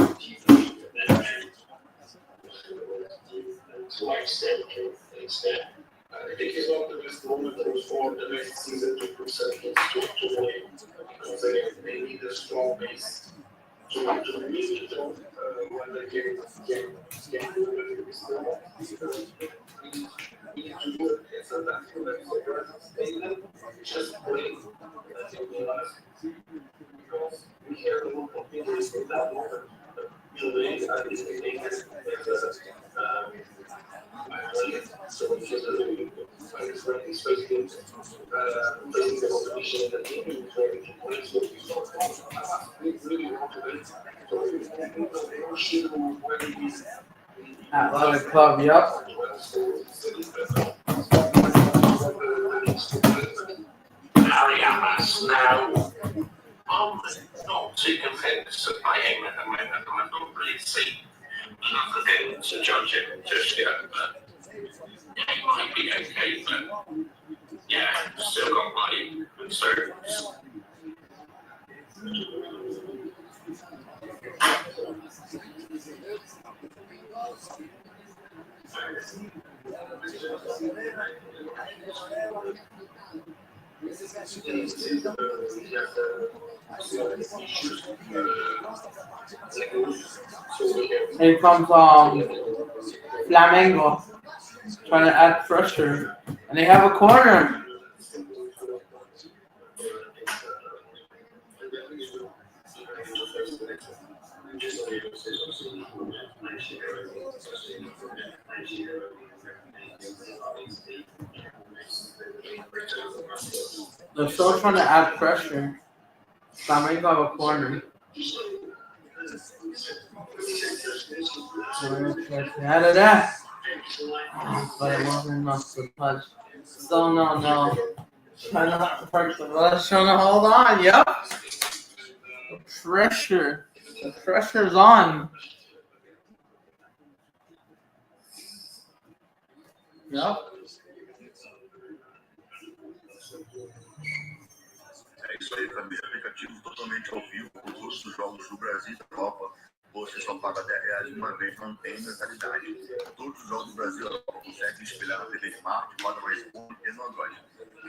I think it's not the best moment for the next season to present it to win because they need a strong base to meet it when they get just playing. Because we hear a lot of things from that moment. Usually, I think so we just Athletic Club, yep. Now, I'm not too convinced by him at the moment. I don't really see enough of him to judge him just yet, but yeah, he might be okay, but yeah, still got my concerns. Here comes Flamengo trying to add pressure, and they have a corner. They're still trying to add pressure. Flamengo have a corner. Out of that. But it wasn't enough to touch. Still no. Trying to hurt the rush. Trying to hold on. Yep. The pressure. The pressure's on. Yep. É isso aí, família. Aplicativo totalmente ao vivo, com todos os jogos do Brasil e da Copa. Você só paga R$10 uma vez, não tem mensalidade. Todos os jogos do Brasil consegue espelhar na TV Smart, roda mais ponto e no Android.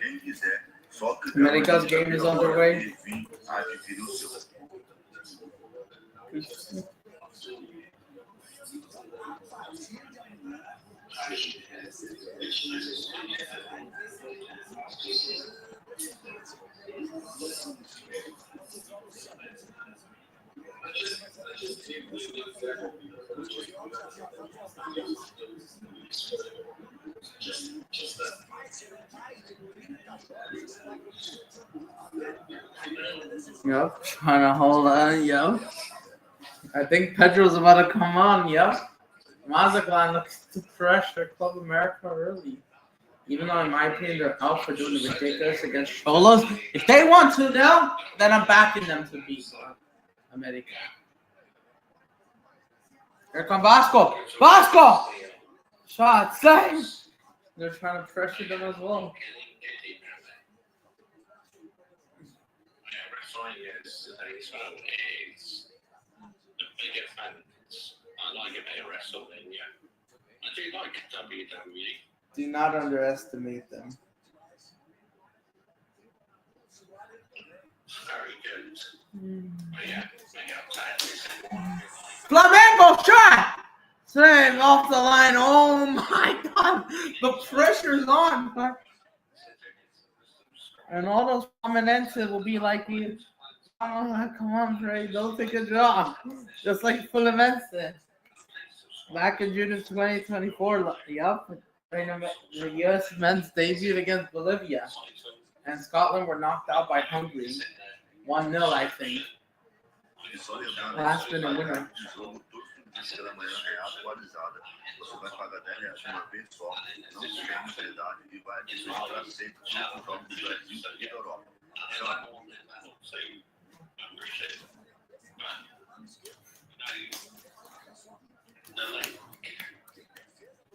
Quem quiser, só clicar America's game is underway. e vir adquirir o seu. Yep, trying to hold on. Yep. I think Pedro's about to come on. Yep. Mazatlan looks to pressure Club America early. Even though, in my opinion, they're out for doing the ridiculous against Cholos. If they want to now, then I'm backing them to beat America. Here comes Vasco. Vasco! Shot, save! They're trying to pressure them as well. Yesterday's one is the bigger fans. I like a bit of WrestleMania. I do like WWE. Do not underestimate them. Very good. But yeah, Flamengo shot! Save off the line. Oh my god. The pressure's on. And all those prominences will be like, oh, come on, Trey. Don't take a job. Just like Fluminense. Back in June of 2024. Yup. The U.S. men's debuted against Bolivia. And Scotland were knocked out by Hungary. 1-0, I think. Last minute winner. Pela manhã é atualizada. Você vai pagar R$10 uma vez só, não tem mensalidade e vai administrar sempre os jogos do Brasil e da Europa.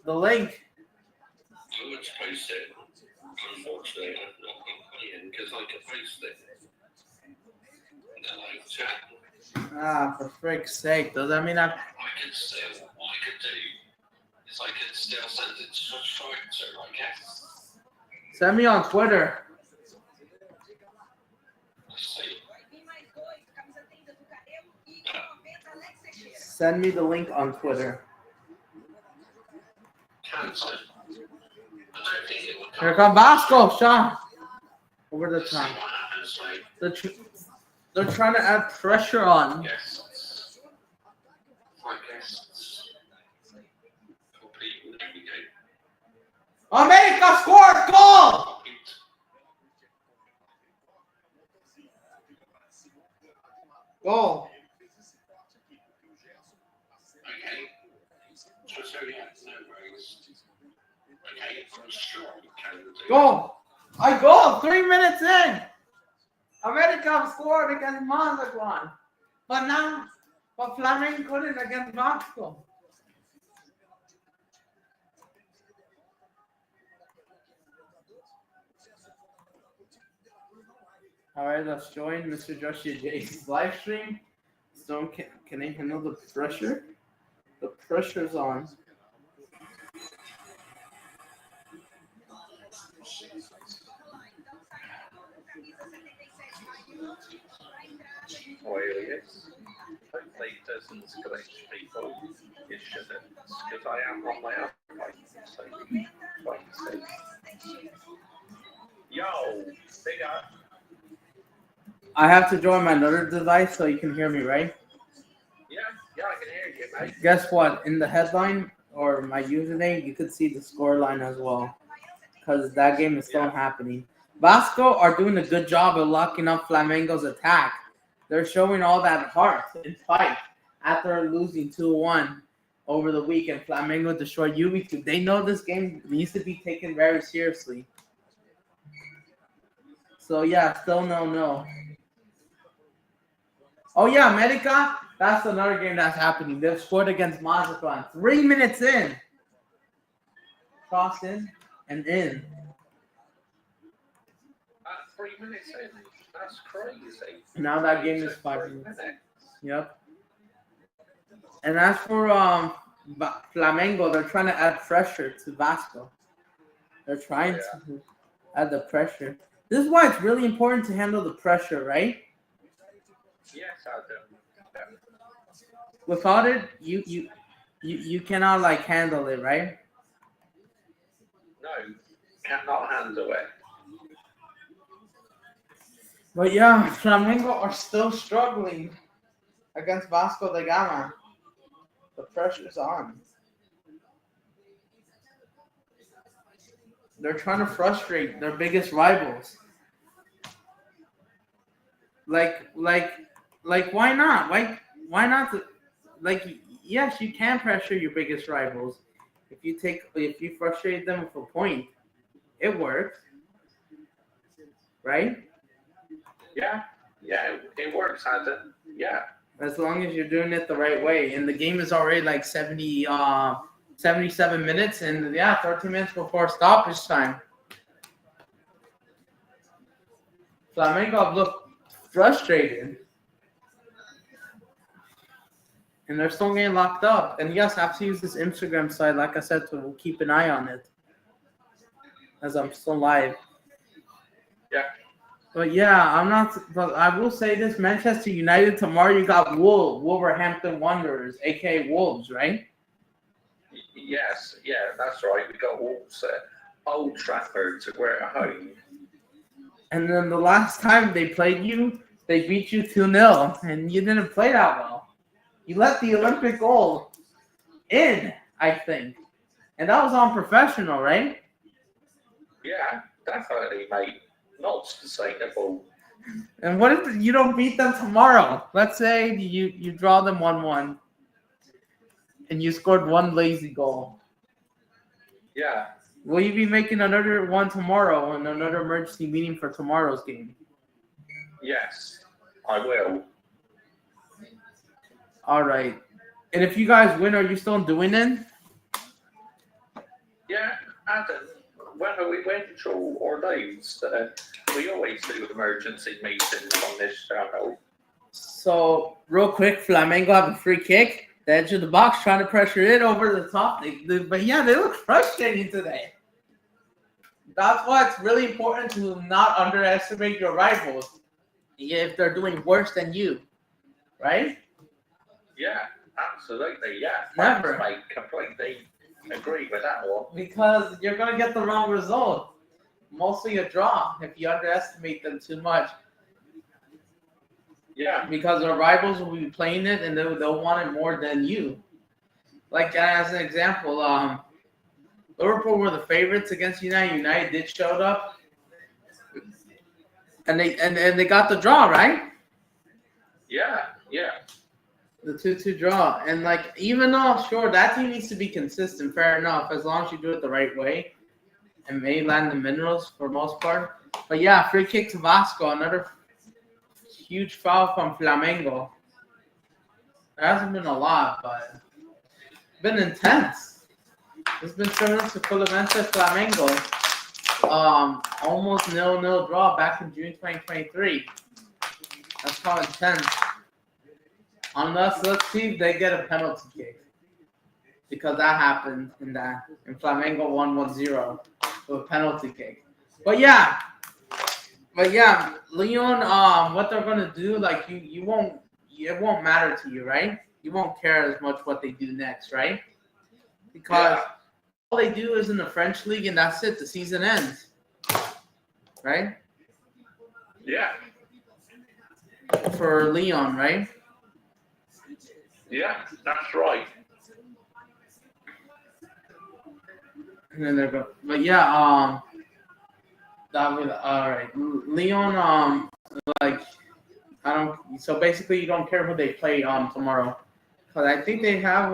The link. I would post it. Unfortunately, I'm not playing because I could post it. And then I chat. Ah, for frick's sake. Does that mean I could still, what I could do is I could still send it to a fighter, I guess. Send me on Twitter. Let's see. Send me the link on Twitter. Cancel. I don't think it would Here comes Vasco, shot. Over the see top. what happens, like, They're trying to add pressure on. guests. My guests. Complete navigate. America scored! Goal! Goal. Okay. So we have no worries. Okay, I'm sure we can do. Goal. I goal. 3 minutes in. America scored against Mazatlan. But Flamengo couldn't against Vasco. All right, let's join Mr. Joshua J's live stream. Stone, can they handle the pressure? The pressure's on. Yes. Hopefully it doesn't glitch people. It shouldn't, because I am on my own bike, so quite safe. Yo, big up. I have to join my other device so you can hear me, right? Yeah, I can hear you, mate. Guess what? In the headline or my username, you could see the score line as well, because that game is still happening. Vasco are doing a good job of locking up Flamengo's attack. They're showing all that heart and fight after losing 2-1 over the weekend. Flamengo destroyed UV2. They know this game needs to be taken very seriously. So, yeah, still no. Oh, yeah, America, that's another game that's happening. They've scored against Mazatlan. 3 minutes in. Cross in and in. 3 minutes in. That's crazy. Now that game is 5 minutes. Yep. And as for Flamengo, they're trying to add pressure to Vasco. They're trying to add the pressure. This is why it's really important to handle the pressure, right? Yes, I do. Without it, you cannot like handle it, right? No, cannot handle it. But yeah, Flamengo are still struggling against Vasco da Gama. The pressure's on. They're trying to frustrate their biggest rivals. Like, why not? Why not? Like, yes, you can pressure your biggest rivals. If you frustrate them with a point, it works, right? Yeah, it works, Adam. Yeah. As long as you're doing it the right way. And the game is already like 77 minutes, and 13 minutes before stoppage time. Flamengo look frustrated. And they're still getting locked up. And yes, I have to use this Instagram site, like I said, to keep an eye on it. As I'm still live. Yeah. But but I will say this, Manchester United tomorrow, you got Wolverhampton Wanderers, aka Wolves, right? Yes, that's right. We got Wolves at Old Trafford, so we're at home. And then the last time they played you, they beat you 2-0, and you didn't play that well. You let the Olympic goal in, I think. And that was unprofessional, right? Yeah, definitely, mate. Not sustainable. And what if you don't beat them tomorrow? Let's say you draw them 1-1 and you scored one lazy goal. Yeah. Will you be making another one tomorrow and another emergency meeting for tomorrow's game? Yes, I will. All right. And if you guys win, are you still doing it? Yeah, Adam, whether we win, draw, or lose, we always do emergency meetings on this channel. So, real quick, Flamengo have a free kick. The edge of the box, trying to pressure it over the top. They look frustrating today. That's why it's really important to not underestimate your rivals if they're doing worse than you, right? Yeah, absolutely. Yeah, Never. I completely agree with that one. Because you're going to get the wrong result. Mostly a draw if you underestimate them too much. Yeah. Because their rivals will be playing it and they'll want it more than you. Like, as an example, Liverpool were the favorites against United. United did showed up. And they got the draw, right? Yeah. The 2-2 draw. And, like, even though, sure, that team needs to be consistent, fair enough, as long as you do it the right way. And may land the minerals for the most part. But, yeah, free kick to Vasco. Another huge foul from Flamengo. There hasn't been a lot, but it's been intense. It's been similar to Fluminense Flamengo. Almost 0-0 draw back in June 2023. That's how intense. Unless, let's see if they get a penalty kick. Because that happened in Flamengo won 1-0 with a penalty kick. But yeah, Leon, what they're gonna do, like it won't matter to you, right? You won't care as much what they do next, right? Because all they do is in the French league, and that's it. The season ends, right? Yeah. For Leon, right? Yeah, that's right. And then they're going, but yeah, that was all right. Leon, so basically you don't care who they play tomorrow, because I think they have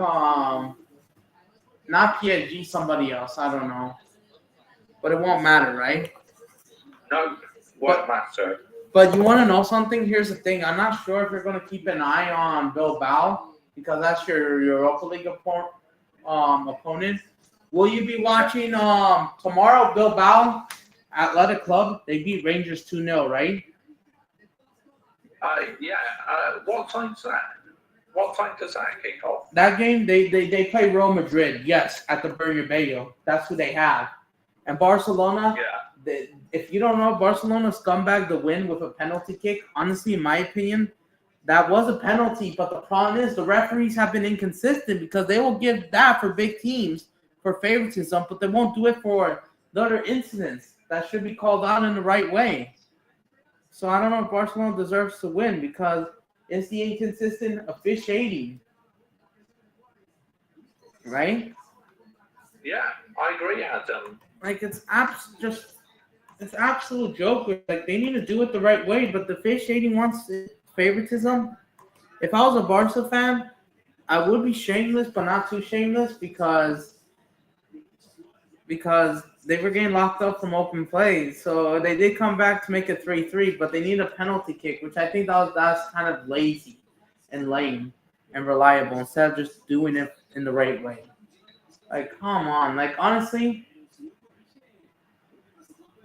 not PSG, somebody else. I don't know, but it won't matter, right? No, won't matter. But you want to know something? Here's the thing. I'm not sure if you're going to keep an eye on Bilbao, because that's your Europa League opponent. Will you be watching tomorrow, Bilbao Athletic Club? They beat Rangers 2-0, right? Yeah. What time's that? What time does that kick off? That game, they play Real Madrid, yes, at the Bernabeu. That's who they have. And Barcelona, Yeah. if you don't know, Barcelona scumbag the win with a penalty kick. Honestly, in my opinion, that was a penalty. But the problem is the referees have been inconsistent because they will give that for big teams for favoritism, but they won't do it for the other incidents that should be called out in the right way. So I don't know if Barcelona deserves to win because it's the inconsistent officiating. Right? Yeah, I agree, Adam. Like it's absolute joke. Like they need to do it the right way, but the officiating wants favoritism. If I was a Barca fan, I would be shameless, but not too shameless because they were getting locked up from open play. So they did come back to make it 3-3, but they need a penalty kick, which I think that's kind of lazy and lame and reliable instead of just doing it in the right way. Like, come on. Like, honestly,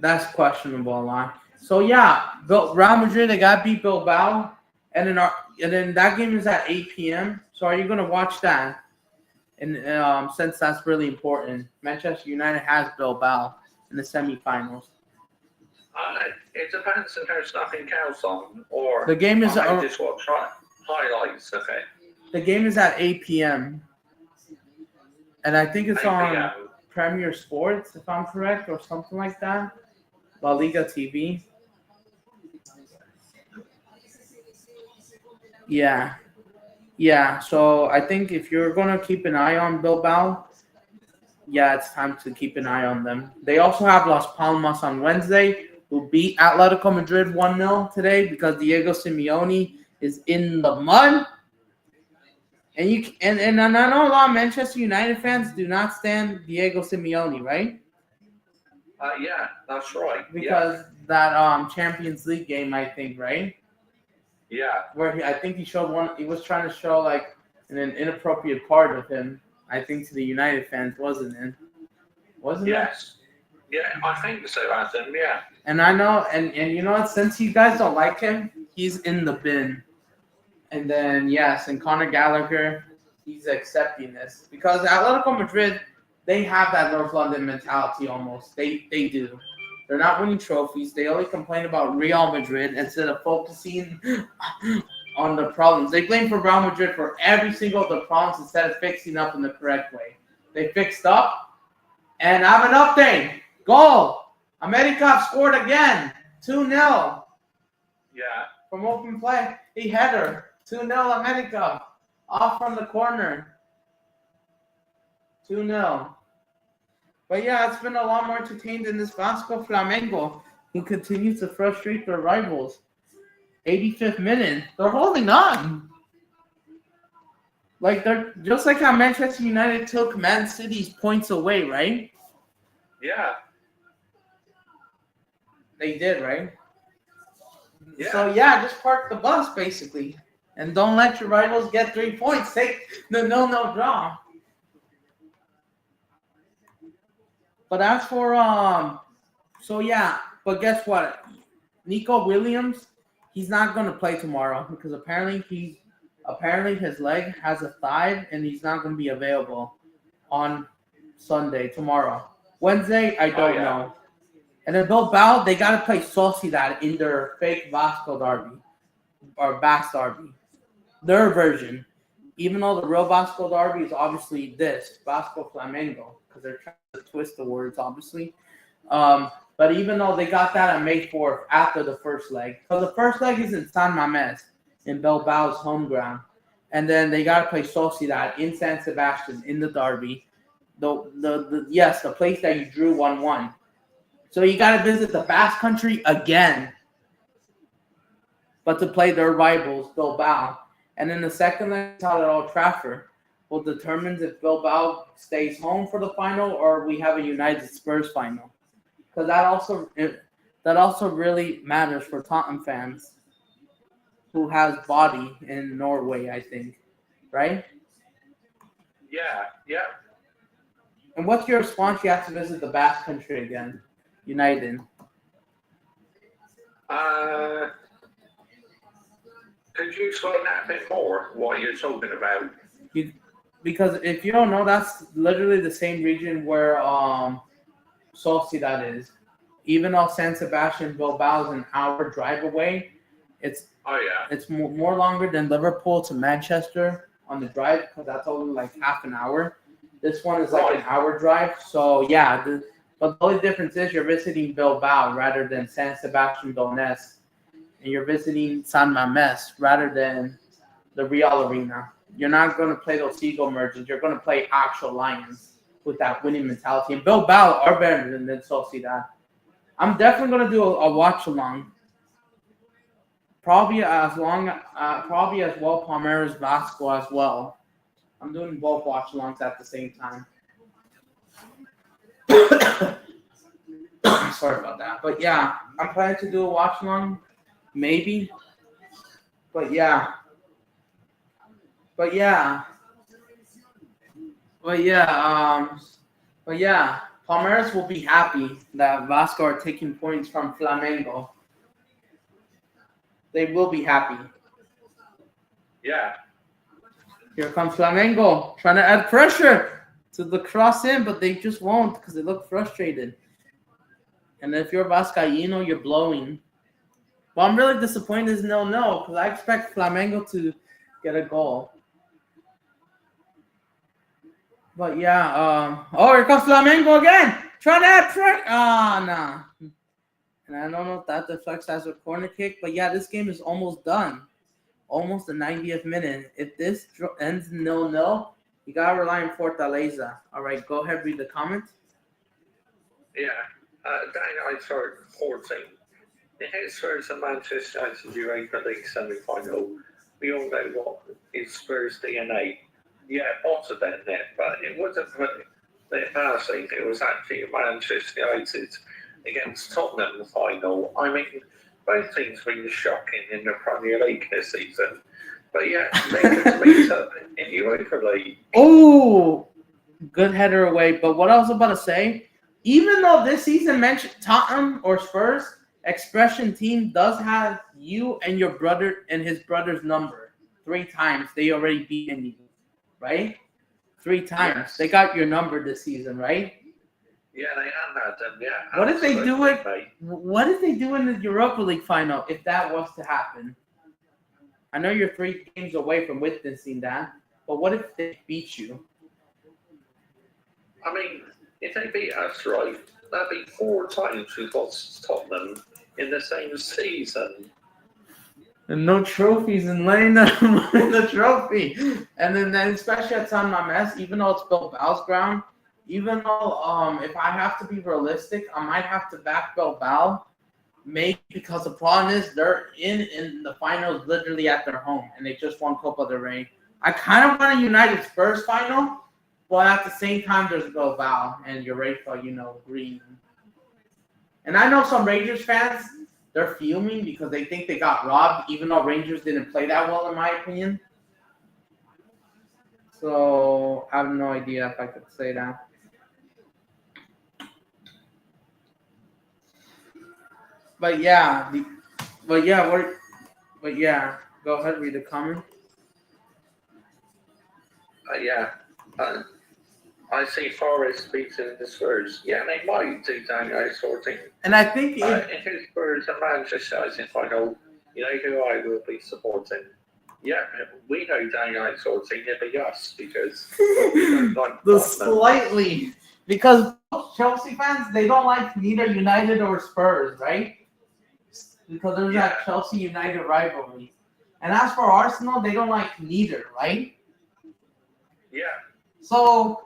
that's questionable a lot. So, yeah, Real Madrid, they got beat Bilbao. And then that game is at 8 p.m. So are you going to watch that? And since that's really important, Manchester United has Bilbao in the semifinals. It depends if there's nothing else on, or The game is I just watch highlights of it. The game is at 8 p.m. And I think it's on Premier Sports, if I'm correct, or something like that. La Liga TV. Yeah. Yeah, so I think if you're going to keep an eye on Bilbao, yeah, it's time to keep an eye on them. They also have Las Palmas on Wednesday, who beat Atletico Madrid 1-0 today because Diego Simeone is in the mud. And I know a lot of Manchester United fans do not stand Diego Simeone, right? Yeah, that's right. Because that Champions League game, I think, right? Yeah. Where I think he was trying to show like an inappropriate part of him, I think, to the United fans, wasn't it? Wasn't it? Yes. Yeah, I think so, Adam, yeah. And I know, and you know what, since you guys don't like him, he's in the bin. And then, yes, and Conor Gallagher, he's accepting this. Because Atletico Madrid, they have that North London mentality almost. They do. They're not winning trophies. They only complain about Real Madrid instead of focusing on the problems. They blame for Real Madrid for every single of the problems instead of fixing up in the correct way. They fixed up. And I have an update. Goal. America scored again. 2-0. Yeah. From open play. He header. 2-0 America. Off from the corner. 2-0. But yeah, it's been a lot more entertained than this Vasco Flamengo, who continues to frustrate their rivals. 85th minute. They're holding on. Like they're just like how Manchester United took Man City's points away, right? Yeah. They did, right? Yeah. So yeah, just park the bus basically. And don't let your rivals get 3 points. Take the 0-0 draw. But as for so yeah, but guess what? Nico Williams, he's not gonna play tomorrow because apparently his leg has a thigh and he's not gonna be available on Sunday tomorrow. Wednesday, I don't know. And then Bilbao, they gotta play Sociedad in their fake Vasco derby or Basque derby, their version. Even though the real Vasco derby is obviously this Vasco Flamengo, because they're trying to twist the words, obviously. But even though they got that on May 4th after the first leg, because the first leg is in San Mamés, in Bilbao's home ground, and then they got to play Sociedad in San Sebastian in the derby, the place that you drew 1-1. So you got to visit the Basque Country again, but to play their rivals, Bilbao. And then the second leg is out at Old Trafford. Will determine if Bilbao stays home for the final or we have a United Spurs final. Because that also really matters for Tottenham fans who has body in Norway, I think. Right? Yeah. And what's your response? You have to visit the Basque Country again, United. Could you explain that a bit more? What you're talking about? Because if you don't know, that's literally the same region where Sociedad is. Even though San Sebastian Bilbao is an hour drive away, it's more longer than Liverpool to Manchester on the drive because that's only like half an hour. This one is like an hour drive. So yeah, but the only difference is you're visiting Bilbao rather than San Sebastian Donetsk, and you're visiting San Mamés rather than the Real Arena. You're not going to play those Seagull merges. You're going to play actual Lions with that winning mentality. And Bilbao are better than Sociedad. I'm definitely going to do a watch along. Probably as well Palmeiras Vasco as well. I'm doing both watch alongs at the same time. Sorry about that. But yeah, I'm planning to do a watch along. Maybe. But yeah, Palmeiras will be happy that Vasco are taking points from Flamengo. They will be happy. Yeah. Here comes Flamengo trying to add pressure to the cross in, but they just won't because they look frustrated. And if you're Vascaíno, you're blowing. Well, I'm really disappointed it's 0-0 because I expect Flamengo to get a goal. But yeah, here comes Flamengo again. Trying to add pressure. Nah. And I don't know if that deflects as a corner kick, but yeah, this game is almost done. Almost the 90th minute. If this ends 0-0, you gotta rely on Fortaleza. All right, go ahead, read the comment. Yeah, Daniel, 14. The Spurs and Manchester United Europa League semi-final. We all know what is Spurs' DNA. Yeah, better than that, but it wasn't the embarrassing. It was actually Manchester United against Tottenham in the final. I mean, both teams been shocking in the Premier League this season. But yeah, they could meet up in Europa League. Oh, good header away. But what I was about to say, even though this season mentioned Tottenham or Spurs, Expression Team does have you and your brother and his brother's number 3 times. They already beaten you, right? 3 times. Yes. They got your number this season, right? Yeah, they have had them. Yeah. What if they do it? What if they do in the Europa League final if that was to happen? I know you're 3 games away from witnessing that, but what if they beat you? I mean, if they beat us, right, that'd be 4 times we've lost Tottenham in the same season. And no trophies and letting them win the trophy. And then especially at San Mamés, even though it's Bilbao's ground, even though if I have to be realistic, I might have to back Bilbao, maybe because the problem is they're in the finals literally at their home, and they just won Copa del Rey. I kind of want a United Spurs final, but at the same time, there's Bilbao and Europa, green. And I know some Rangers fans, they're fuming because they think they got robbed, even though Rangers didn't play that well, in my opinion. So I have no idea if I could say that. But yeah, go ahead, read the comment. I see Forest beating the Spurs. Yeah, they might do Daniel sorting. And I think if it's Spurs and Manchester United final, you know who I will be supporting. Yeah, we know Daniel sorting. It'll be us because we don't like the slightly because Chelsea fans, they don't like neither United or Spurs, right? Because there's that Chelsea United rivalry. And as for Arsenal, they don't like neither, right? Yeah. So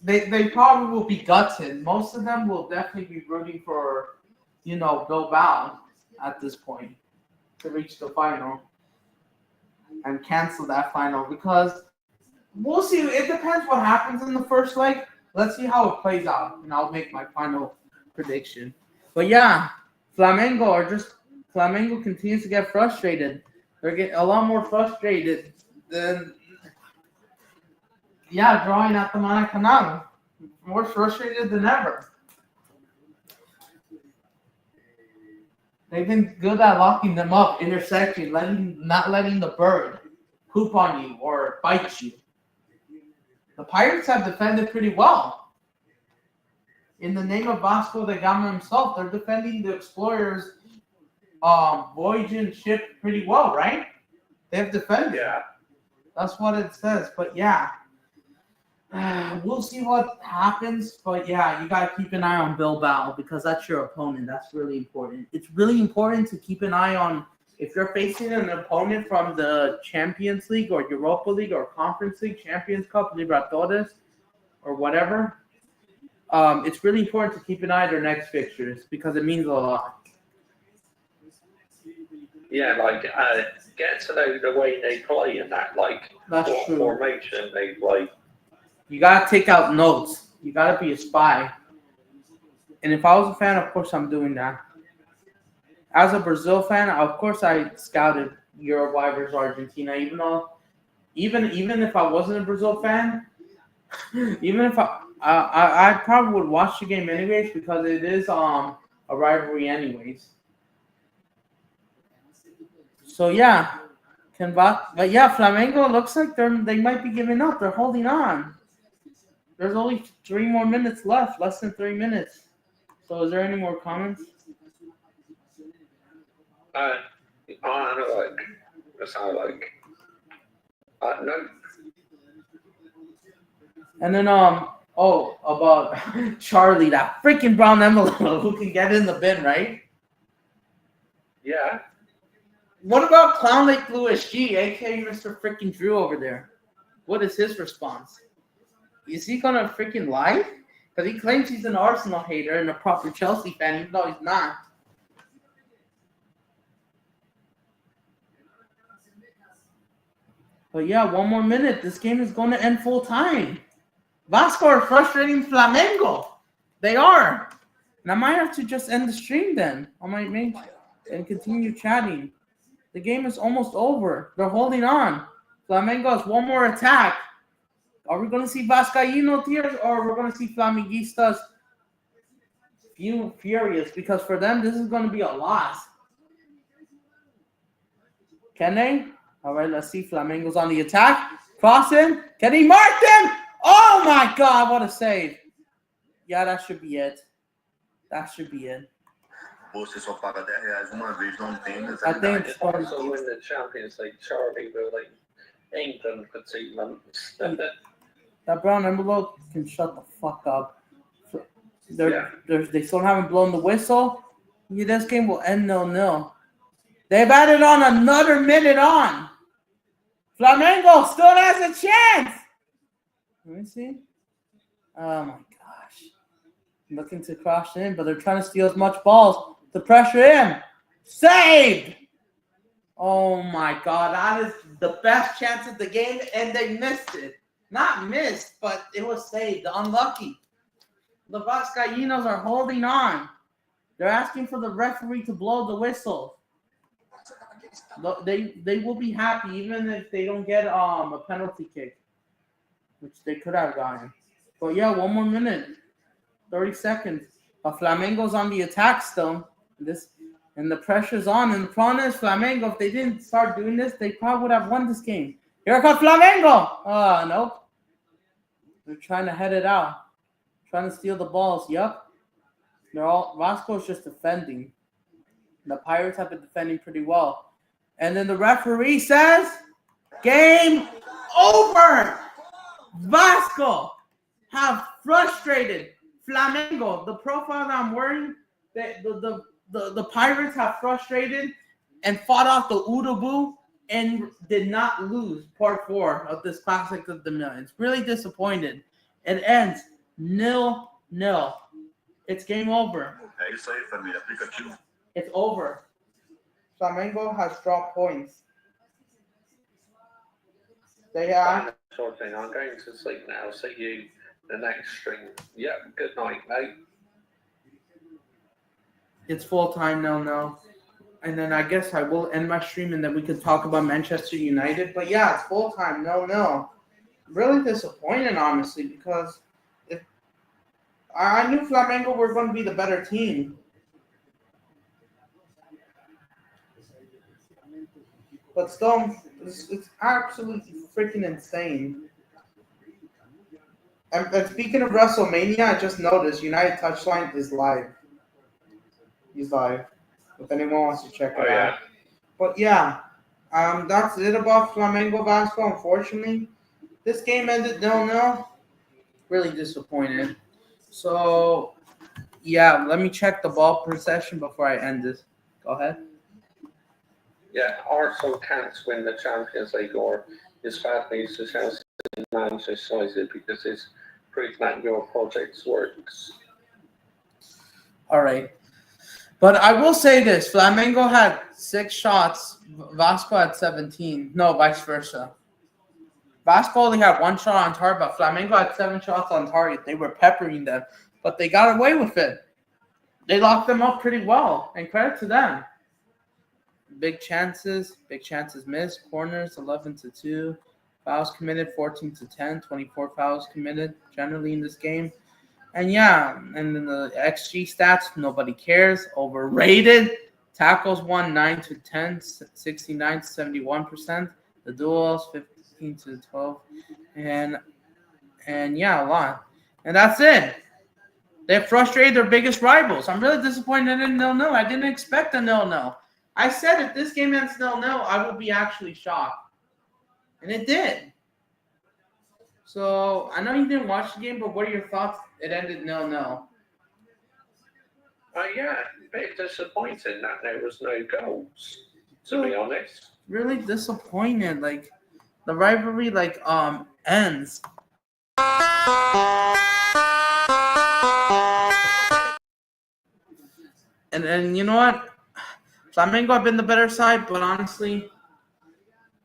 they probably will be gutted. Most of them will definitely be rooting for, Bilbao at this point to reach the final and cancel that final because we'll see. It depends what happens in the first leg. Let's see how it plays out, and I'll make my final prediction. But yeah, Flamengo continues to get frustrated. They're getting a lot more frustrated than drawing at the Maracanã. More frustrated than ever. They've been good at locking them up, intersecting, not letting the bird poop on you or bite you. The Pirates have defended pretty well. In the name of Vasco da Gama himself, they're defending the Explorers' voyaging ship pretty well, right? They've defended. Yeah. That's what it says. But yeah, we'll see what happens. But yeah, you got to keep an eye on Bilbao because that's your opponent. That's really important. It's really important to keep an eye on if you're facing an opponent from the Champions League or Europa League or Conference League, Champions Cup, Libertadores, or whatever. It's really important to keep an eye on their next fixtures because it means a lot. Yeah, like get to know the way they play and that, like That's what true. formation they play. You gotta take out notes. You gotta be a spy. And if I was a fan, of course I'm doing that. As a Brazil fan, of course I scouted Uruguay versus Argentina. Even if I wasn't a Brazil fan, even if I probably would watch the game anyways because it is a rivalry anyways. So yeah, but yeah, Flamengo looks like they might be giving up. They're holding on. There's only 3 more minutes left, less than 3 minutes. So is there any more comments? I don't like. That's how I like. No. And then about Charlie, that freaking brown envelope who can get in the bin, right? Yeah. What about Clown Lake Blue SG, aka Mr. freaking Drew over there? What is his response? Is he gonna freaking lie? Because he claims he's an Arsenal hater and a proper Chelsea fan, even though he's not. But yeah, 1 more minute. This game is going to end full time. Vasco are frustrating Flamengo. They are. And I might have to just end the stream then. I might make and continue chatting. The game is almost over. They're holding on. Flamengo has 1 more attack. Are we going to see Vascaíno tears or we're going to see Flamenguistas furious? Because for them, this is going to be a loss. Can they? All right, let's see. Flamengo's on the attack. Crossing. Can he mark them? Oh, my God. What a save. Yeah, that should be it. That should be it. Você só paga R$10 uma vez, não tem I think it's fun. Also win the Champions League, Charlie, but like England for 2 months. That brown envelope can shut the fuck up. They still haven't blown the whistle. Yeah, this game will end 0-0. They've added on another minute on. Flamengo still has a chance. Let me see. Oh my gosh. Looking to cross in, but they're trying to steal as much balls to pressure him. Saved. Oh my God. That is the best chance of the game, and they missed it. Not missed, but it was saved. Unlucky. The Vascaínos are holding on. They're asking for the referee to blow the whistle. They will be happy even if they don't get a penalty kick, which they could have gotten. But yeah, 1 more minute, 30 seconds. Flamengo's on the attack still. And the pressure's on. And the problem is Flamengo, if they didn't start doing this, they probably would have won this game. Here comes Flamengo. Nope. They're trying to head it out. Trying to steal the balls. Yep. Vasco's just defending. The Pirates have been defending pretty well. And then the referee says, game over. Vasco have frustrated Flamengo. The profile that I'm wearing, the Pirates have frustrated and fought off the Urubu and did not lose part 4 of this Classic of the Millions. Really disappointed. It ends 0-0. It's game over. É isso aí, família. Aplicativo. It's over. Flamengo has dropped points. They have. Sort of thing. I'm going to sleep now. See you the next stream. Yeah, good night, mate. It's full time now. And then I guess I will end my stream and then we can talk about Manchester United. But yeah, it's full time. No. Really disappointed, honestly, because I knew Flamengo were going to be the better team. But still, it's absolutely freaking insane. And speaking of WrestleMania, I just noticed United Touchline is live. He's live. If anyone wants to check it out. But yeah, that's it about Flamengo Vasco. Unfortunately, this game ended 0-0. Really disappointed. So yeah, let me check the ball possession before I end this. Go ahead. Yeah, Arsenal can't win the Champions League, or his bad news to Chelsea and Manchester United because it's proved that your project works. All right. But I will say this. Flamengo had 6 shots. Vasco had 17. No, vice versa. Vasco only had 1 shot on target, but Flamengo had 7 shots on target. They were peppering them, but they got away with it. They locked them up pretty well, and credit to them. Big chances missed. Corners 11-2. Fouls committed 14-10. 24 fouls committed generally in this game. And yeah, and then the XG stats, nobody cares. Overrated. Tackles won 9-10, 69-71%. The duels 15-12, and yeah, a lot. And that's it. They frustrated their biggest rivals. I'm really disappointed in 0-0. I didn't expect a 0-0. I said if this game ends 0-0, I will be actually shocked. And it did. So I know you didn't watch the game, but what are your thoughts? It ended 0-0. Yeah, a bit disappointing that there was no goals, to be honest. Really disappointed. Like the rivalry ends. And you know what? Flamengo have been the better side, but honestly,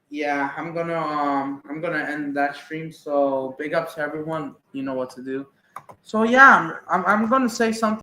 yeah, I'm gonna end that stream. So big ups to everyone. You know what to do. So yeah, I'm gonna say something.